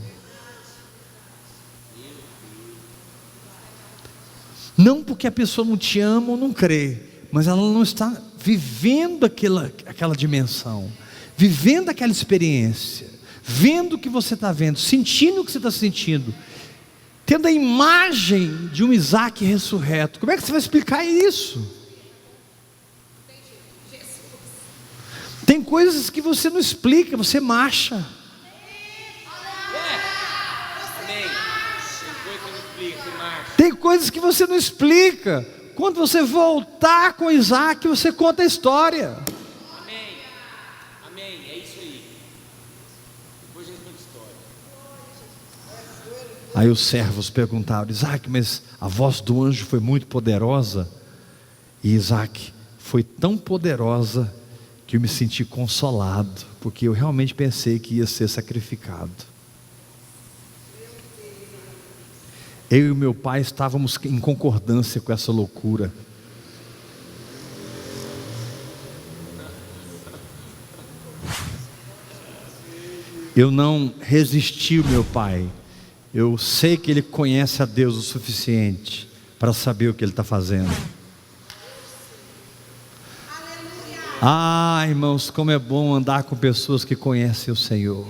Não porque a pessoa não te ama ou não crê, mas ela não está vivendo aquela dimensão, vivendo aquela experiência, vendo o que você está vendo, sentindo o que você está sentindo, tendo a imagem de um Isaac ressurreto. Como é que você vai explicar isso? Tem coisas que você não explica, você marcha. Amém. Tem coisa que não explica, você marcha. Tem coisas que você não explica. Quando você voltar com Isaac, você conta a história. Amém. Amém. É isso aí. Depois a gente conta a história. Aí os servos perguntaram: Isaac, mas a voz do anjo foi muito poderosa. E Isaac: foi tão poderosa que eu me senti consolado, porque eu realmente pensei que ia ser sacrificado. Eu e o meu pai estávamos em concordância com essa loucura. Eu não resisti ao meu pai. Eu sei que ele conhece a Deus o suficiente para saber o que ele está fazendo. Ah, irmãos, como é bom andar com pessoas que conhecem o Senhor.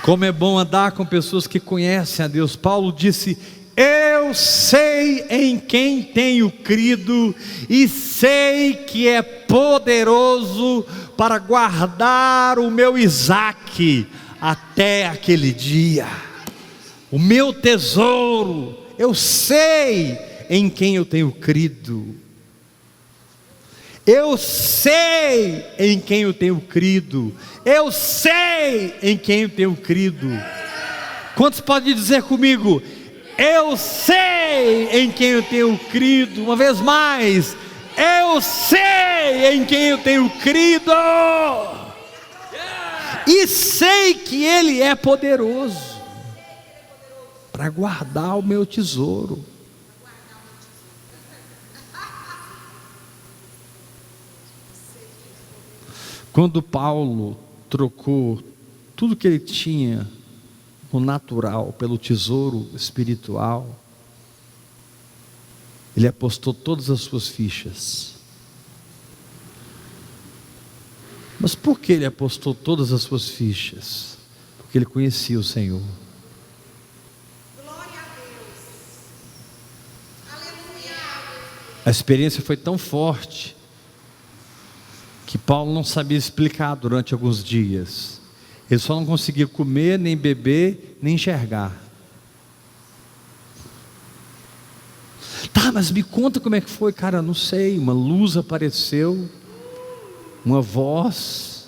Como é bom andar com pessoas que conhecem a Deus. Paulo disse: eu sei em quem tenho crido e sei que é poderoso para guardar o meu Isaque até aquele dia. O meu tesouro, eu sei em quem eu tenho crido. Eu sei em quem eu tenho crido. Eu sei em quem eu tenho crido. Quantos podem dizer comigo? Eu sei em quem eu tenho crido. Uma vez mais, eu sei em quem eu tenho crido. E sei que Ele é poderoso para guardar o meu tesouro. Quando Paulo trocou tudo que ele tinha no natural pelo tesouro espiritual, ele apostou todas as suas fichas. Mas por que ele apostou todas as suas fichas? Porque ele conhecia o Senhor. Glória a Deus. Aleluia. A experiência foi tão forte que Paulo não sabia explicar durante alguns dias. Ele só não conseguia comer, nem beber, nem enxergar. Tá, mas me conta como é que foi. Cara, não sei, uma luz apareceu, uma voz,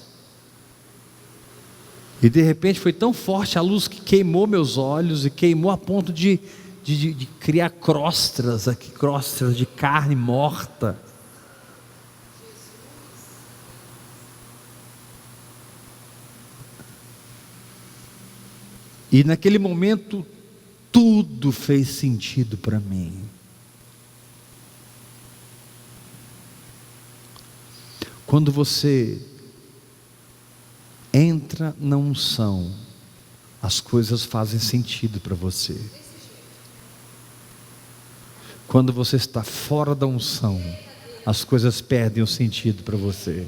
e de repente foi tão forte a luz que queimou meus olhos, e queimou a ponto de criar crostras aqui, crostras de carne morta. E naquele momento, tudo fez sentido para mim. Quando você entra na unção, as coisas fazem sentido para você. Quando você está fora da unção, as coisas perdem o sentido para você.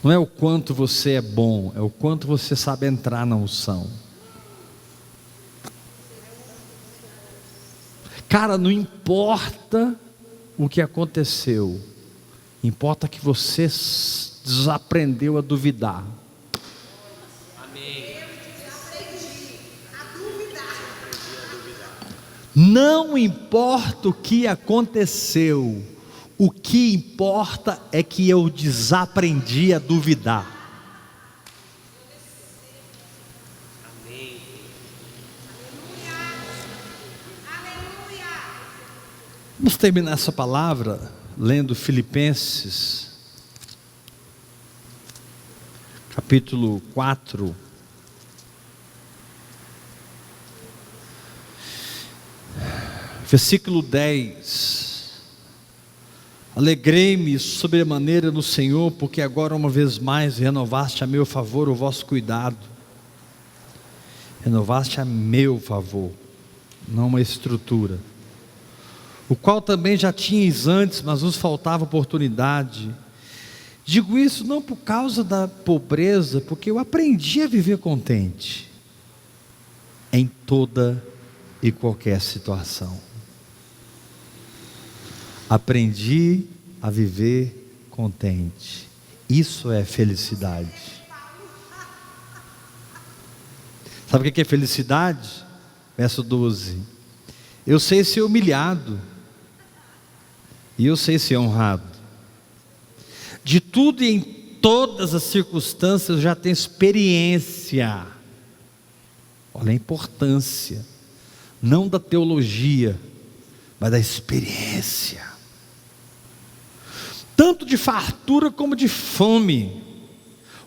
Não é o quanto você é bom, é o quanto você sabe entrar na unção. Cara, não importa o que aconteceu, importa que você desaprendeu a duvidar. Amém. Não importa o que aconteceu, o que importa é que eu desaprendi a duvidar. Amém. Aleluia. Vamos terminar essa palavra lendo Filipenses, capítulo 4. Versículo 10. Alegrei-me sobremaneira no Senhor, porque agora uma vez mais renovaste a meu favor o vosso cuidado. Renovaste a meu favor, não uma estrutura, o qual também já tinhais antes, mas vos faltava oportunidade. Digo isso não por causa da pobreza, porque eu aprendi a viver contente em toda e qualquer situação. Aprendi a viver contente. Isso é felicidade. Sabe o que é felicidade? Verso 12. Eu sei ser humilhado, e eu sei ser honrado. De tudo e em todas as circunstâncias eu já tenho experiência. Olha a importância, não da teologia, mas da experiência. Tanto de fartura como de fome.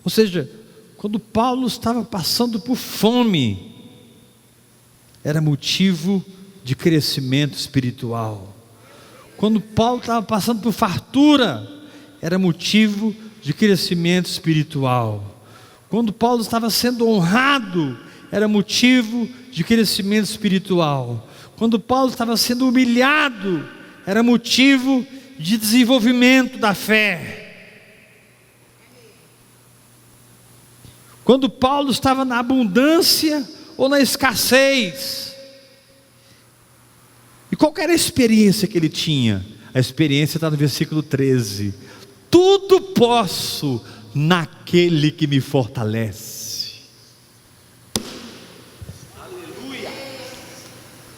Ou seja, quando Paulo estava passando por fome, era motivo de crescimento espiritual. Quando Paulo estava passando por fartura, era motivo de crescimento espiritual. Quando Paulo estava sendo honrado, era motivo de crescimento espiritual. Quando Paulo estava sendo humilhado, era motivo de desenvolvimento da fé. Quando Paulo estava na abundância ou na escassez. E qual era a experiência que ele tinha? A experiência está no versículo 13. Tudo posso naquele que me fortalece. Aleluia.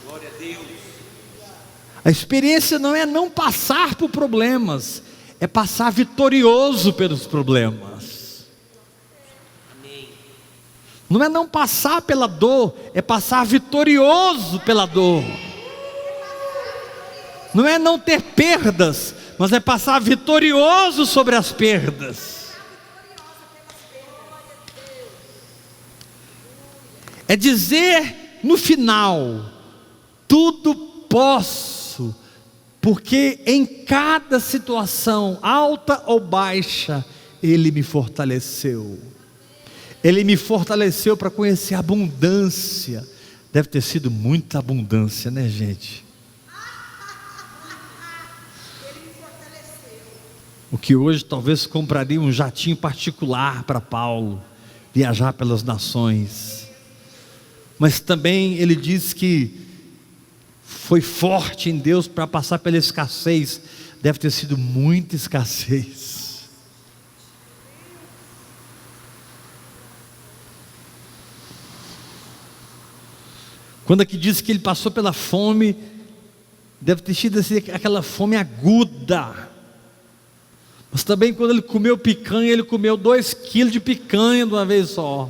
Glória a Deus. A experiência não é não passar por problemas, é passar vitorioso pelos problemas. Amém. Não é não passar pela dor, é passar vitorioso pela dor. Não é não ter perdas, mas é passar vitorioso sobre as perdas. É dizer no final: tudo posso, porque em cada situação, alta ou baixa, Ele me fortaleceu. Ele me fortaleceu para conhecer a abundância. Deve ter sido muita abundância, né, gente? O que hoje talvez compraria um jatinho particular para Paulo viajar pelas nações. Mas também ele diz que foi forte em Deus para passar pela escassez. Deve ter sido muita escassez. Quando aqui diz que ele passou pela fome, deve ter sido assim, aquela fome aguda. Mas também quando ele comeu picanha, ele comeu 2 quilos de picanha de uma vez só.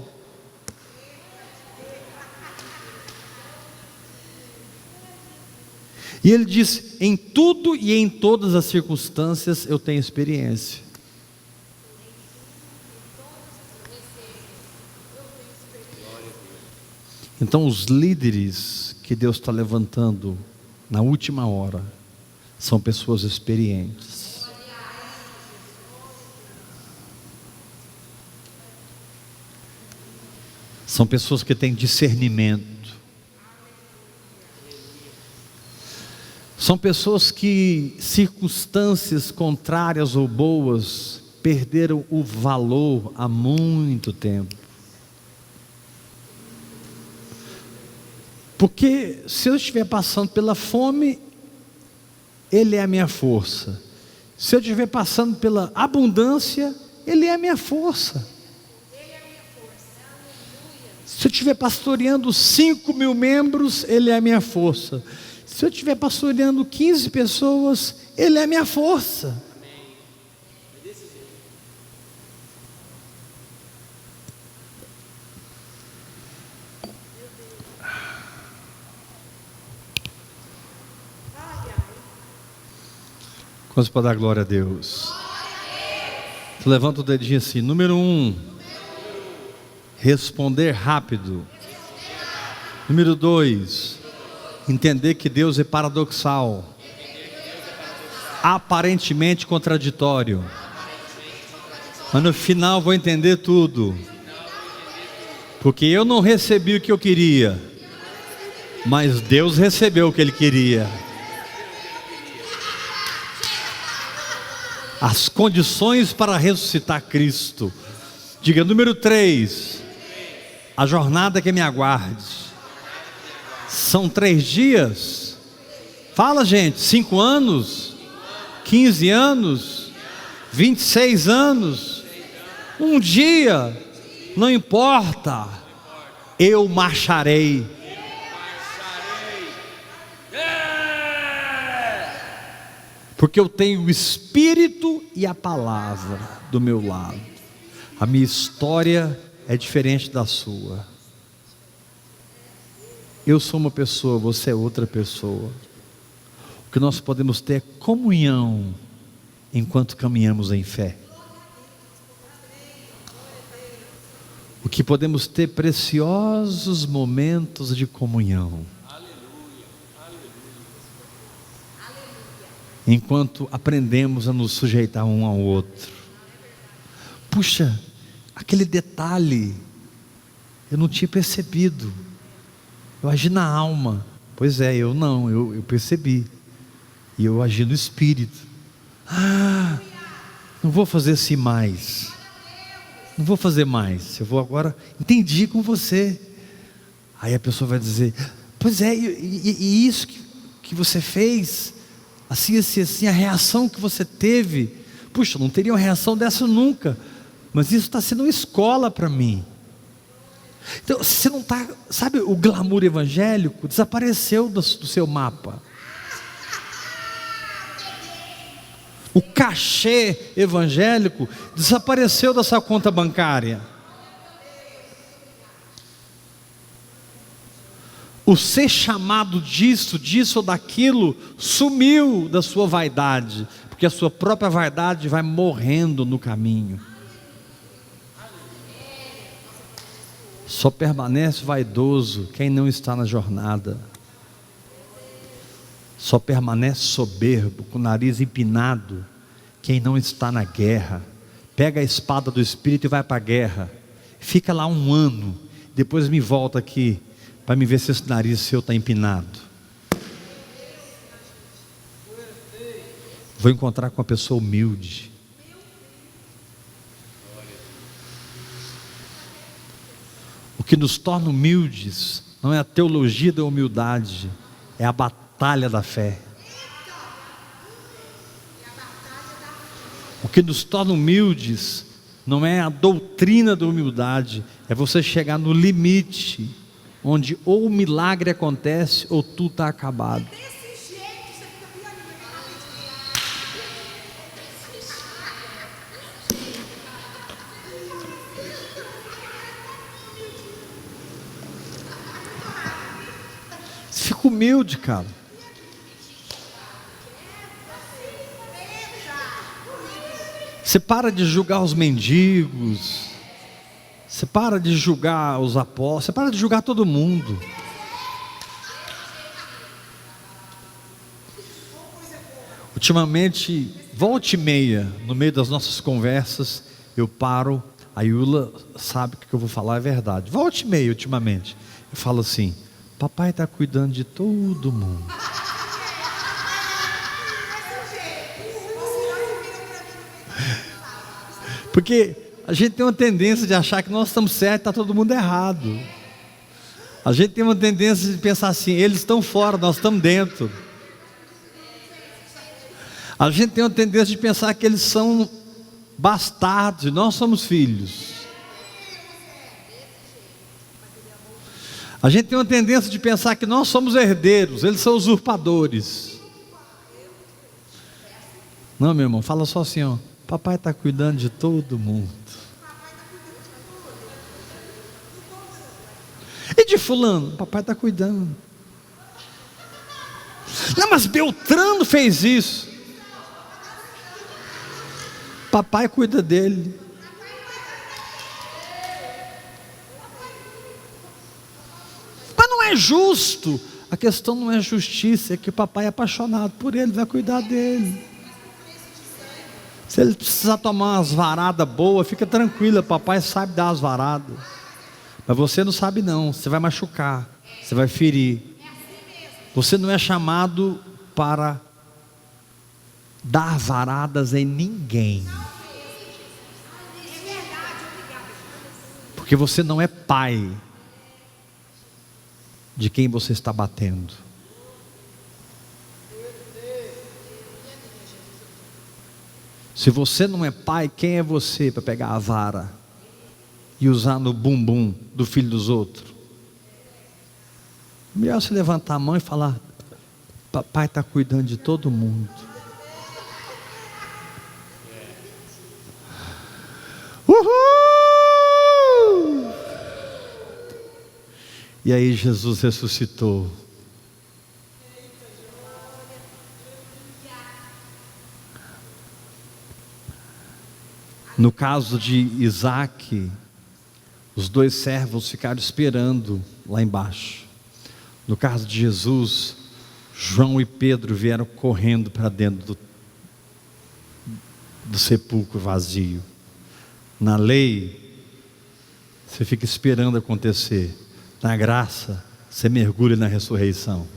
E ele diz: em tudo e em todas as circunstâncias eu tenho experiência. Então os líderes que Deus está levantando na última hora são pessoas experientes. São pessoas que têm discernimento. São pessoas que, circunstâncias contrárias ou boas, perderam o valor há muito tempo. Porque se eu estiver passando pela fome, Ele é a minha força. Se eu estiver passando pela abundância, Ele é a minha força. Se eu estiver pastoreando 5.000 membros, Ele é a minha força. Se eu estiver pastoreando 15 pessoas, Ele é a minha força. Quantos para dar glória a Deus? Levanta o dedinho assim. Número 1, responder rápido. Número 2, entender que Deus é paradoxal, aparentemente contraditório, mas no final vou entender tudo, porque eu não recebi o que eu queria, mas Deus recebeu o que Ele queria. As condições para ressuscitar Cristo. Diga número 3, a jornada que me aguarde. São 3 dias. Fala, gente, 5 anos, 15 anos, 26 anos, um dia, não importa, eu marcharei. Porque eu tenho o Espírito e a palavra do meu lado. A minha história é diferente da sua. Eu sou uma pessoa, você é outra pessoa. O que nós podemos ter é comunhão enquanto caminhamos em fé. O que podemos ter preciosos momentos de comunhão. Enquanto aprendemos a nos sujeitar um ao outro. Puxa, aquele detalhe eu não tinha percebido. Eu agi na alma. Pois é, eu não, eu percebi. E eu agi no espírito. Não vou fazer assim mais. Não vou fazer mais. Eu vou agora, entendi com você. Aí a pessoa vai dizer: pois é, e isso que você fez assim, assim, assim, a reação que você teve, puxa, não teria uma reação dessa nunca, mas isso está sendo uma escola para mim. Então, você não está, sabe, o glamour evangélico desapareceu do seu mapa. O cachê evangélico desapareceu da sua conta bancária. O ser chamado disso ou daquilo sumiu da sua vaidade, porque a sua própria vaidade vai morrendo no caminho. Só permanece vaidoso quem não está na jornada. Só permanece soberbo, com o nariz empinado, quem não está na guerra. Pega a espada do Espírito e vai para a guerra. Fica lá 1 ano, depois me volta aqui, para me ver se esse nariz seu está empinado. Vou encontrar com uma pessoa humilde. O que nos torna humildes não é a teologia da humildade, é a batalha da fé. O que nos torna humildes não é a doutrina da humildade, é você chegar no limite, onde ou o milagre acontece ou tudo está acabado. Fica humilde, cara. Você para de julgar os mendigos. Você para de julgar os apóstolos. Você para de julgar todo mundo. Ultimamente, volta e meia, no meio das nossas conversas, eu paro. A Yula sabe que o que eu vou falar é verdade. Volta e meia, ultimamente, eu falo assim: papai está cuidando de todo mundo. Porque a gente tem uma tendência de achar que nós estamos certos e está todo mundo errado. A gente tem uma tendência de pensar assim: eles estão fora, nós estamos dentro. A gente tem uma tendência de pensar que eles são bastardos e nós somos filhos. A gente tem uma tendência de pensar que nós somos herdeiros, eles são usurpadores. Não, meu irmão, fala só assim, ó: papai está cuidando de todo mundo. E de fulano? Papai está cuidando. Não, mas Beltrano fez isso. Papai cuida dele. Mas não é justo. A questão não é justiça, é que o papai é apaixonado por ele, vai cuidar dele. Se ele precisar tomar umas varadas boas, fica tranquila, papai sabe dar as varadas. Mas você não sabe não, você vai machucar, você vai ferir. Você não é chamado para dar varadas em ninguém. Porque você não é pai de quem você está batendo. Se você não é pai, quem é você para pegar a vara e usar no bumbum do filho dos outros? Melhor você levantar a mão e falar: papai está cuidando de todo mundo. Uhul! E aí Jesus ressuscitou. No caso de Isaac, os 2 servos ficaram esperando lá embaixo. No caso de Jesus, João e Pedro vieram correndo para dentro do sepulcro vazio. Na lei, você fica esperando acontecer. Na graça, você mergulha na ressurreição.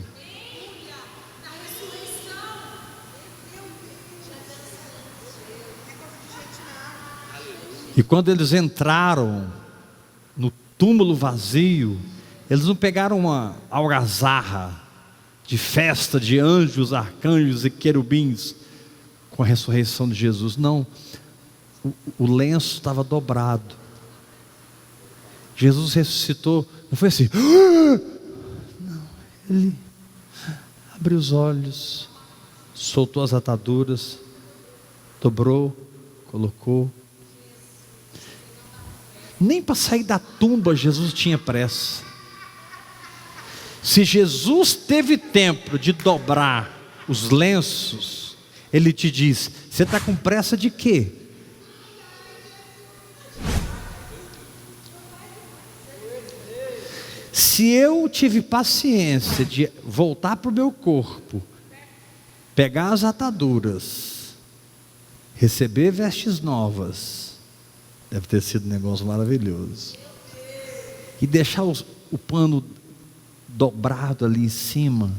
E quando eles entraram no túmulo vazio, eles não pegaram uma algazarra, de festa de anjos, arcanjos e querubins com a ressurreição de Jesus. Não, o lenço estava dobrado. Jesus ressuscitou, não foi assim, não, ele abriu os olhos, soltou as ataduras, dobrou, colocou. Nem para sair da tumba Jesus tinha pressa. Se Jesus teve tempo de dobrar os lenços, Ele te diz: você está com pressa de quê? Se eu tive paciência de voltar para o meu corpo, pegar as ataduras, receber vestes novas, deve ter sido um negócio maravilhoso, e deixar o pano dobrado ali em cima,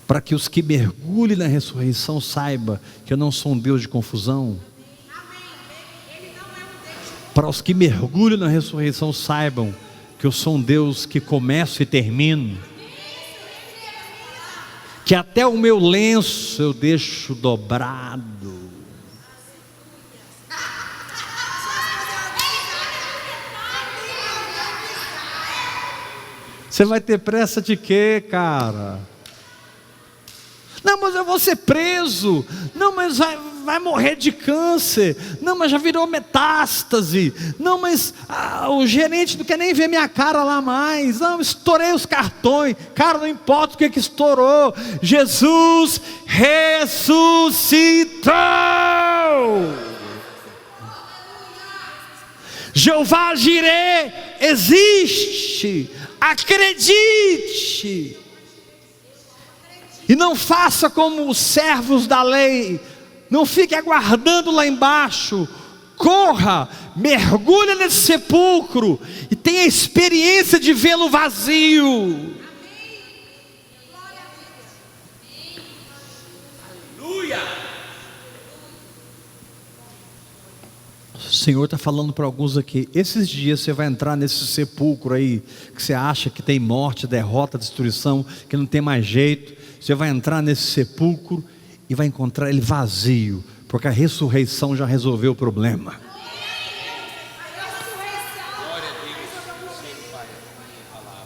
para que os que mergulhem na ressurreição saibam que eu não sou um Deus de confusão. Para os que mergulham na ressurreição saibam que eu sou um Deus que começo e termino, que até o meu lenço eu deixo dobrado. Você vai ter pressa de quê, cara? Não, mas eu vou ser preso. Não, mas vai morrer de câncer. Não, mas já virou metástase. Não, mas o gerente não quer nem ver minha cara lá mais. Não, estourei os cartões. Cara, não importa o que estourou. Jesus ressuscitou. Jeová Jireh existe. Acredite. E não faça como os servos da lei. Não fique aguardando lá embaixo. Corra, mergulha nesse sepulcro e tenha a experiência de vê-lo vazio. Aleluia! O Senhor está falando para alguns aqui: esses dias você vai entrar nesse sepulcro aí, que você acha que tem morte, derrota, destruição, que não tem mais jeito. Você vai entrar nesse sepulcro e vai encontrar ele vazio, porque a ressurreição já resolveu o problema. Glória a Deus. Sim, Pai. Palavra.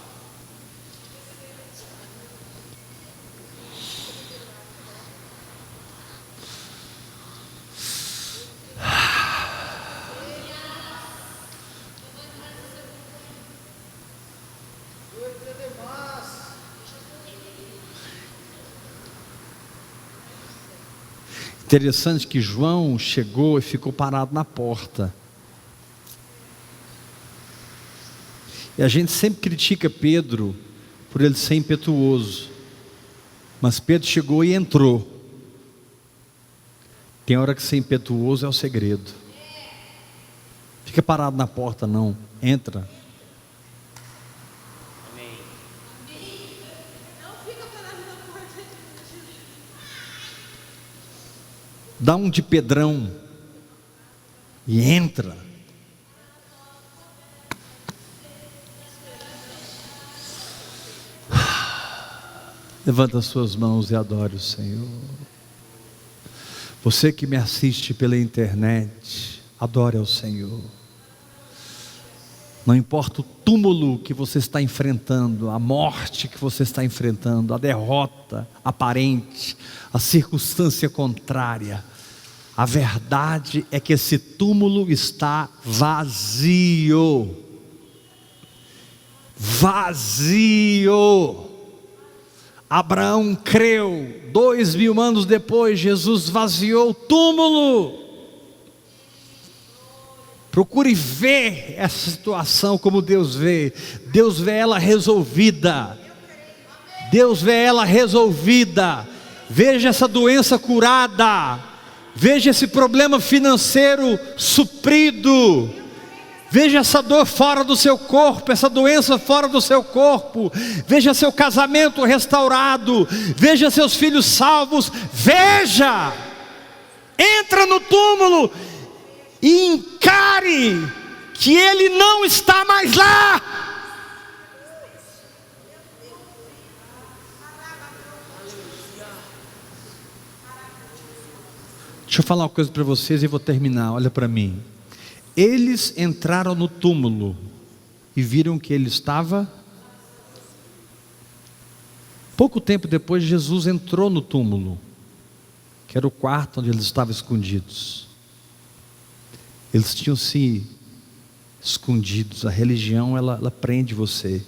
Interessante que João chegou e ficou parado na porta. E a gente sempre critica Pedro por ele ser impetuoso, mas Pedro chegou e entrou. Tem hora que ser impetuoso é o segredo. Fica parado na porta não, entra. Amém. Não fica parado na porta. Dá um de Pedrão e entra. Levanta as suas mãos e adore o Senhor. Você que me assiste pela internet, adore ao Senhor. Não importa o túmulo que você está enfrentando, a morte que você está enfrentando, a derrota aparente, a circunstância contrária, a verdade é que esse túmulo está vazio. Vazio. Abraão creu, 2000 anos depois, Jesus vaziou o túmulo. Procure ver essa situação como Deus vê. Deus vê ela resolvida. Deus vê ela resolvida. Veja essa doença curada. Veja esse problema financeiro suprido. Veja essa dor fora do seu corpo, essa doença fora do seu corpo. Veja seu casamento restaurado. Veja seus filhos salvos. Veja. Entra no túmulo e encare que ele não está mais lá. Deixa eu falar uma coisa para vocês e vou terminar, olha para mim. Eles entraram no túmulo e viram que ele estava. Pouco tempo depois, Jesus entrou no túmulo, que era o quarto onde eles estavam escondidos. Eles tinham se escondidos. A religião, ela prende você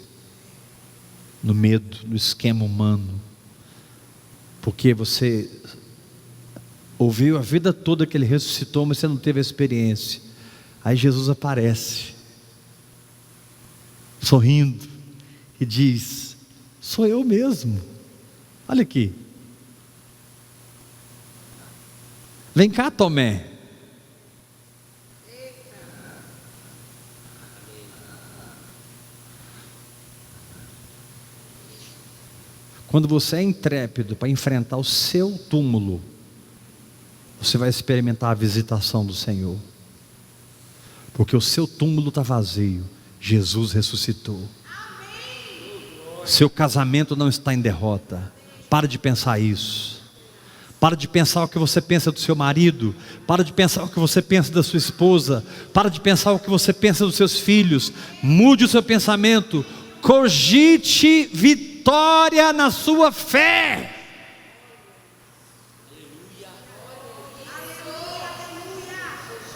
no medo, no esquema humano, porque você ouviu a vida toda que ele ressuscitou, mas você não teve a experiência. Aí Jesus aparece, sorrindo, e diz: sou eu mesmo, olha aqui, vem cá, Tomé. Quando você é intrépido para enfrentar o seu túmulo, você vai experimentar a visitação do Senhor, porque o seu túmulo está vazio, Jesus ressuscitou. Seu casamento não está em derrota. Para de pensar isso. Para de pensar o que você pensa do seu marido. Para de pensar o que você pensa da sua esposa. Para de pensar o que você pensa dos seus filhos. Mude o seu pensamento. Cogite vitória na sua fé.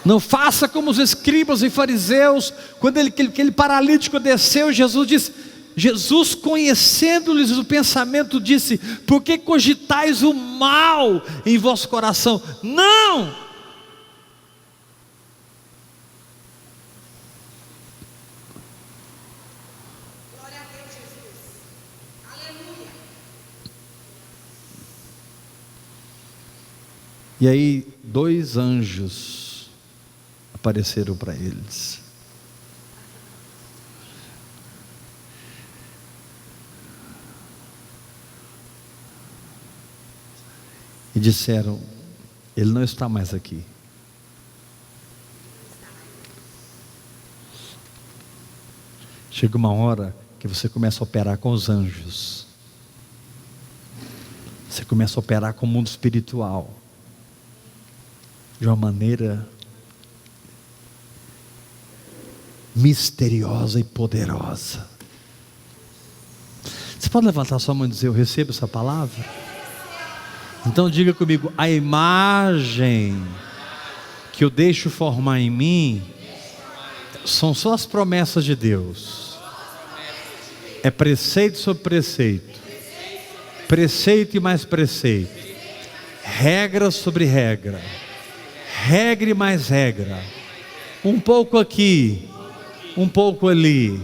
Não faça como os escribas e fariseus. Quando aquele paralítico desceu, Jesus, conhecendo-lhes o pensamento, disse: por que cogitais o mal em vosso coração? Não! Glória a Deus, Jesus. Aleluia. E aí 2 anjos apareceram para eles. E disseram: ele não está mais aqui. Chega uma hora que você começa a operar com os anjos. Você começa a operar com o mundo espiritual de uma maneira misteriosa e poderosa. Você pode levantar sua mão e dizer: eu recebo essa palavra? Então diga comigo: a imagem que eu deixo formar em mim são só as promessas de Deus. É preceito sobre preceito, preceito e mais preceito, regra sobre regra, regra e mais regra, um pouco aqui, um pouco ali,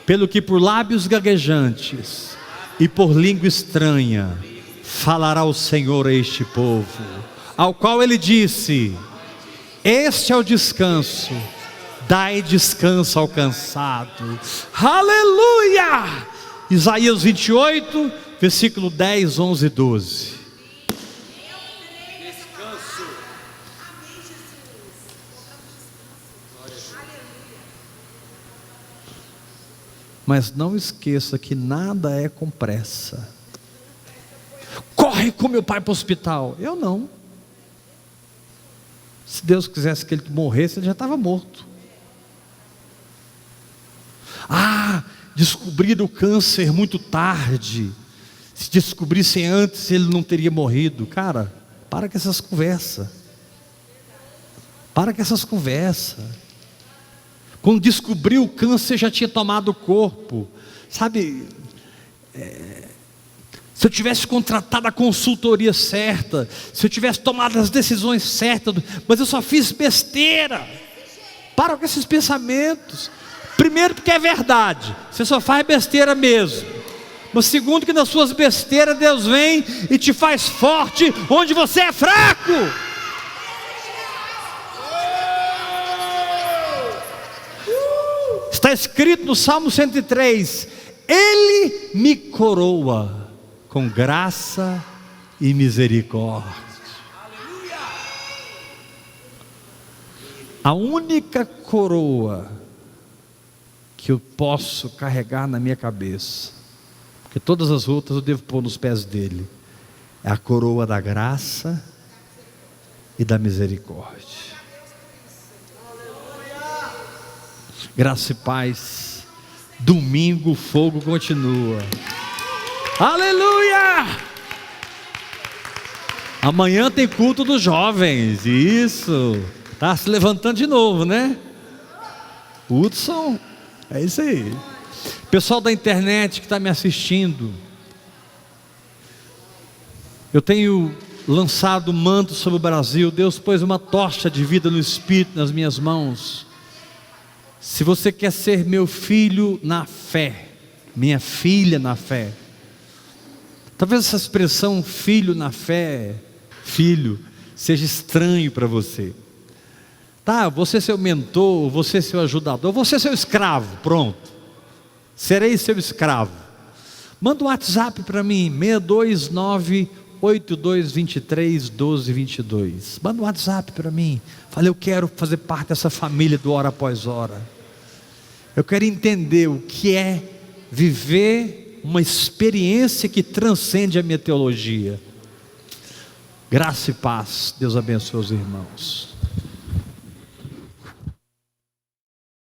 pelo que por lábios gaguejantes e por língua estranha falará o Senhor a este povo, ao qual ele disse: este é o descanso, dai descanso ao cansado. Aleluia! Isaías 28, versículo 10, 11 e 12. Descanso. Amém, Jesus. Aleluia. Mas não esqueça que nada é com pressa. Corre com meu pai para o hospital. Eu não. Se Deus quisesse que ele morresse, ele já estava morto. Descobriram o câncer muito tarde. Se descobrissem antes, ele não teria morrido. Cara, para com essas conversas. Para com essas conversas. Quando descobriu o câncer, já tinha tomado o corpo. Sabe, se eu tivesse contratado a consultoria certa, se eu tivesse tomado as decisões certas, mas eu só fiz besteira. Para com esses pensamentos. Primeiro, porque é verdade, você só faz besteira mesmo. Mas segundo, que nas suas besteiras Deus vem e te faz forte onde você é fraco. Está escrito no Salmo 103: Ele me coroa com graça e misericórdia. A única coroa que eu posso carregar na minha cabeça, porque todas as outras eu devo pôr nos pés dele, é a coroa da graça e da misericórdia. Graça e paz. Domingo o fogo continua. Aleluia! Amanhã tem culto dos jovens. Isso. Tá se levantando de novo, né? Hudson, é isso aí. Pessoal da internet que está me assistindo, eu tenho lançado manto sobre o Brasil. Deus pôs uma tocha de vida no Espírito nas minhas mãos. Se você quer ser meu filho na fé, minha filha na fé, talvez essa expressão filho na fé, filho, seja estranho para você. Tá, você seu mentor, você seu ajudador, você seu escravo, pronto. Serei seu escravo. Manda um WhatsApp para mim, 629-8223-1222. Manda um WhatsApp para mim. Fala, eu quero fazer parte dessa família do Hora Após Hora. Eu quero entender o que é viver uma experiência que transcende a minha teologia. Graça e paz. Deus abençoe os irmãos.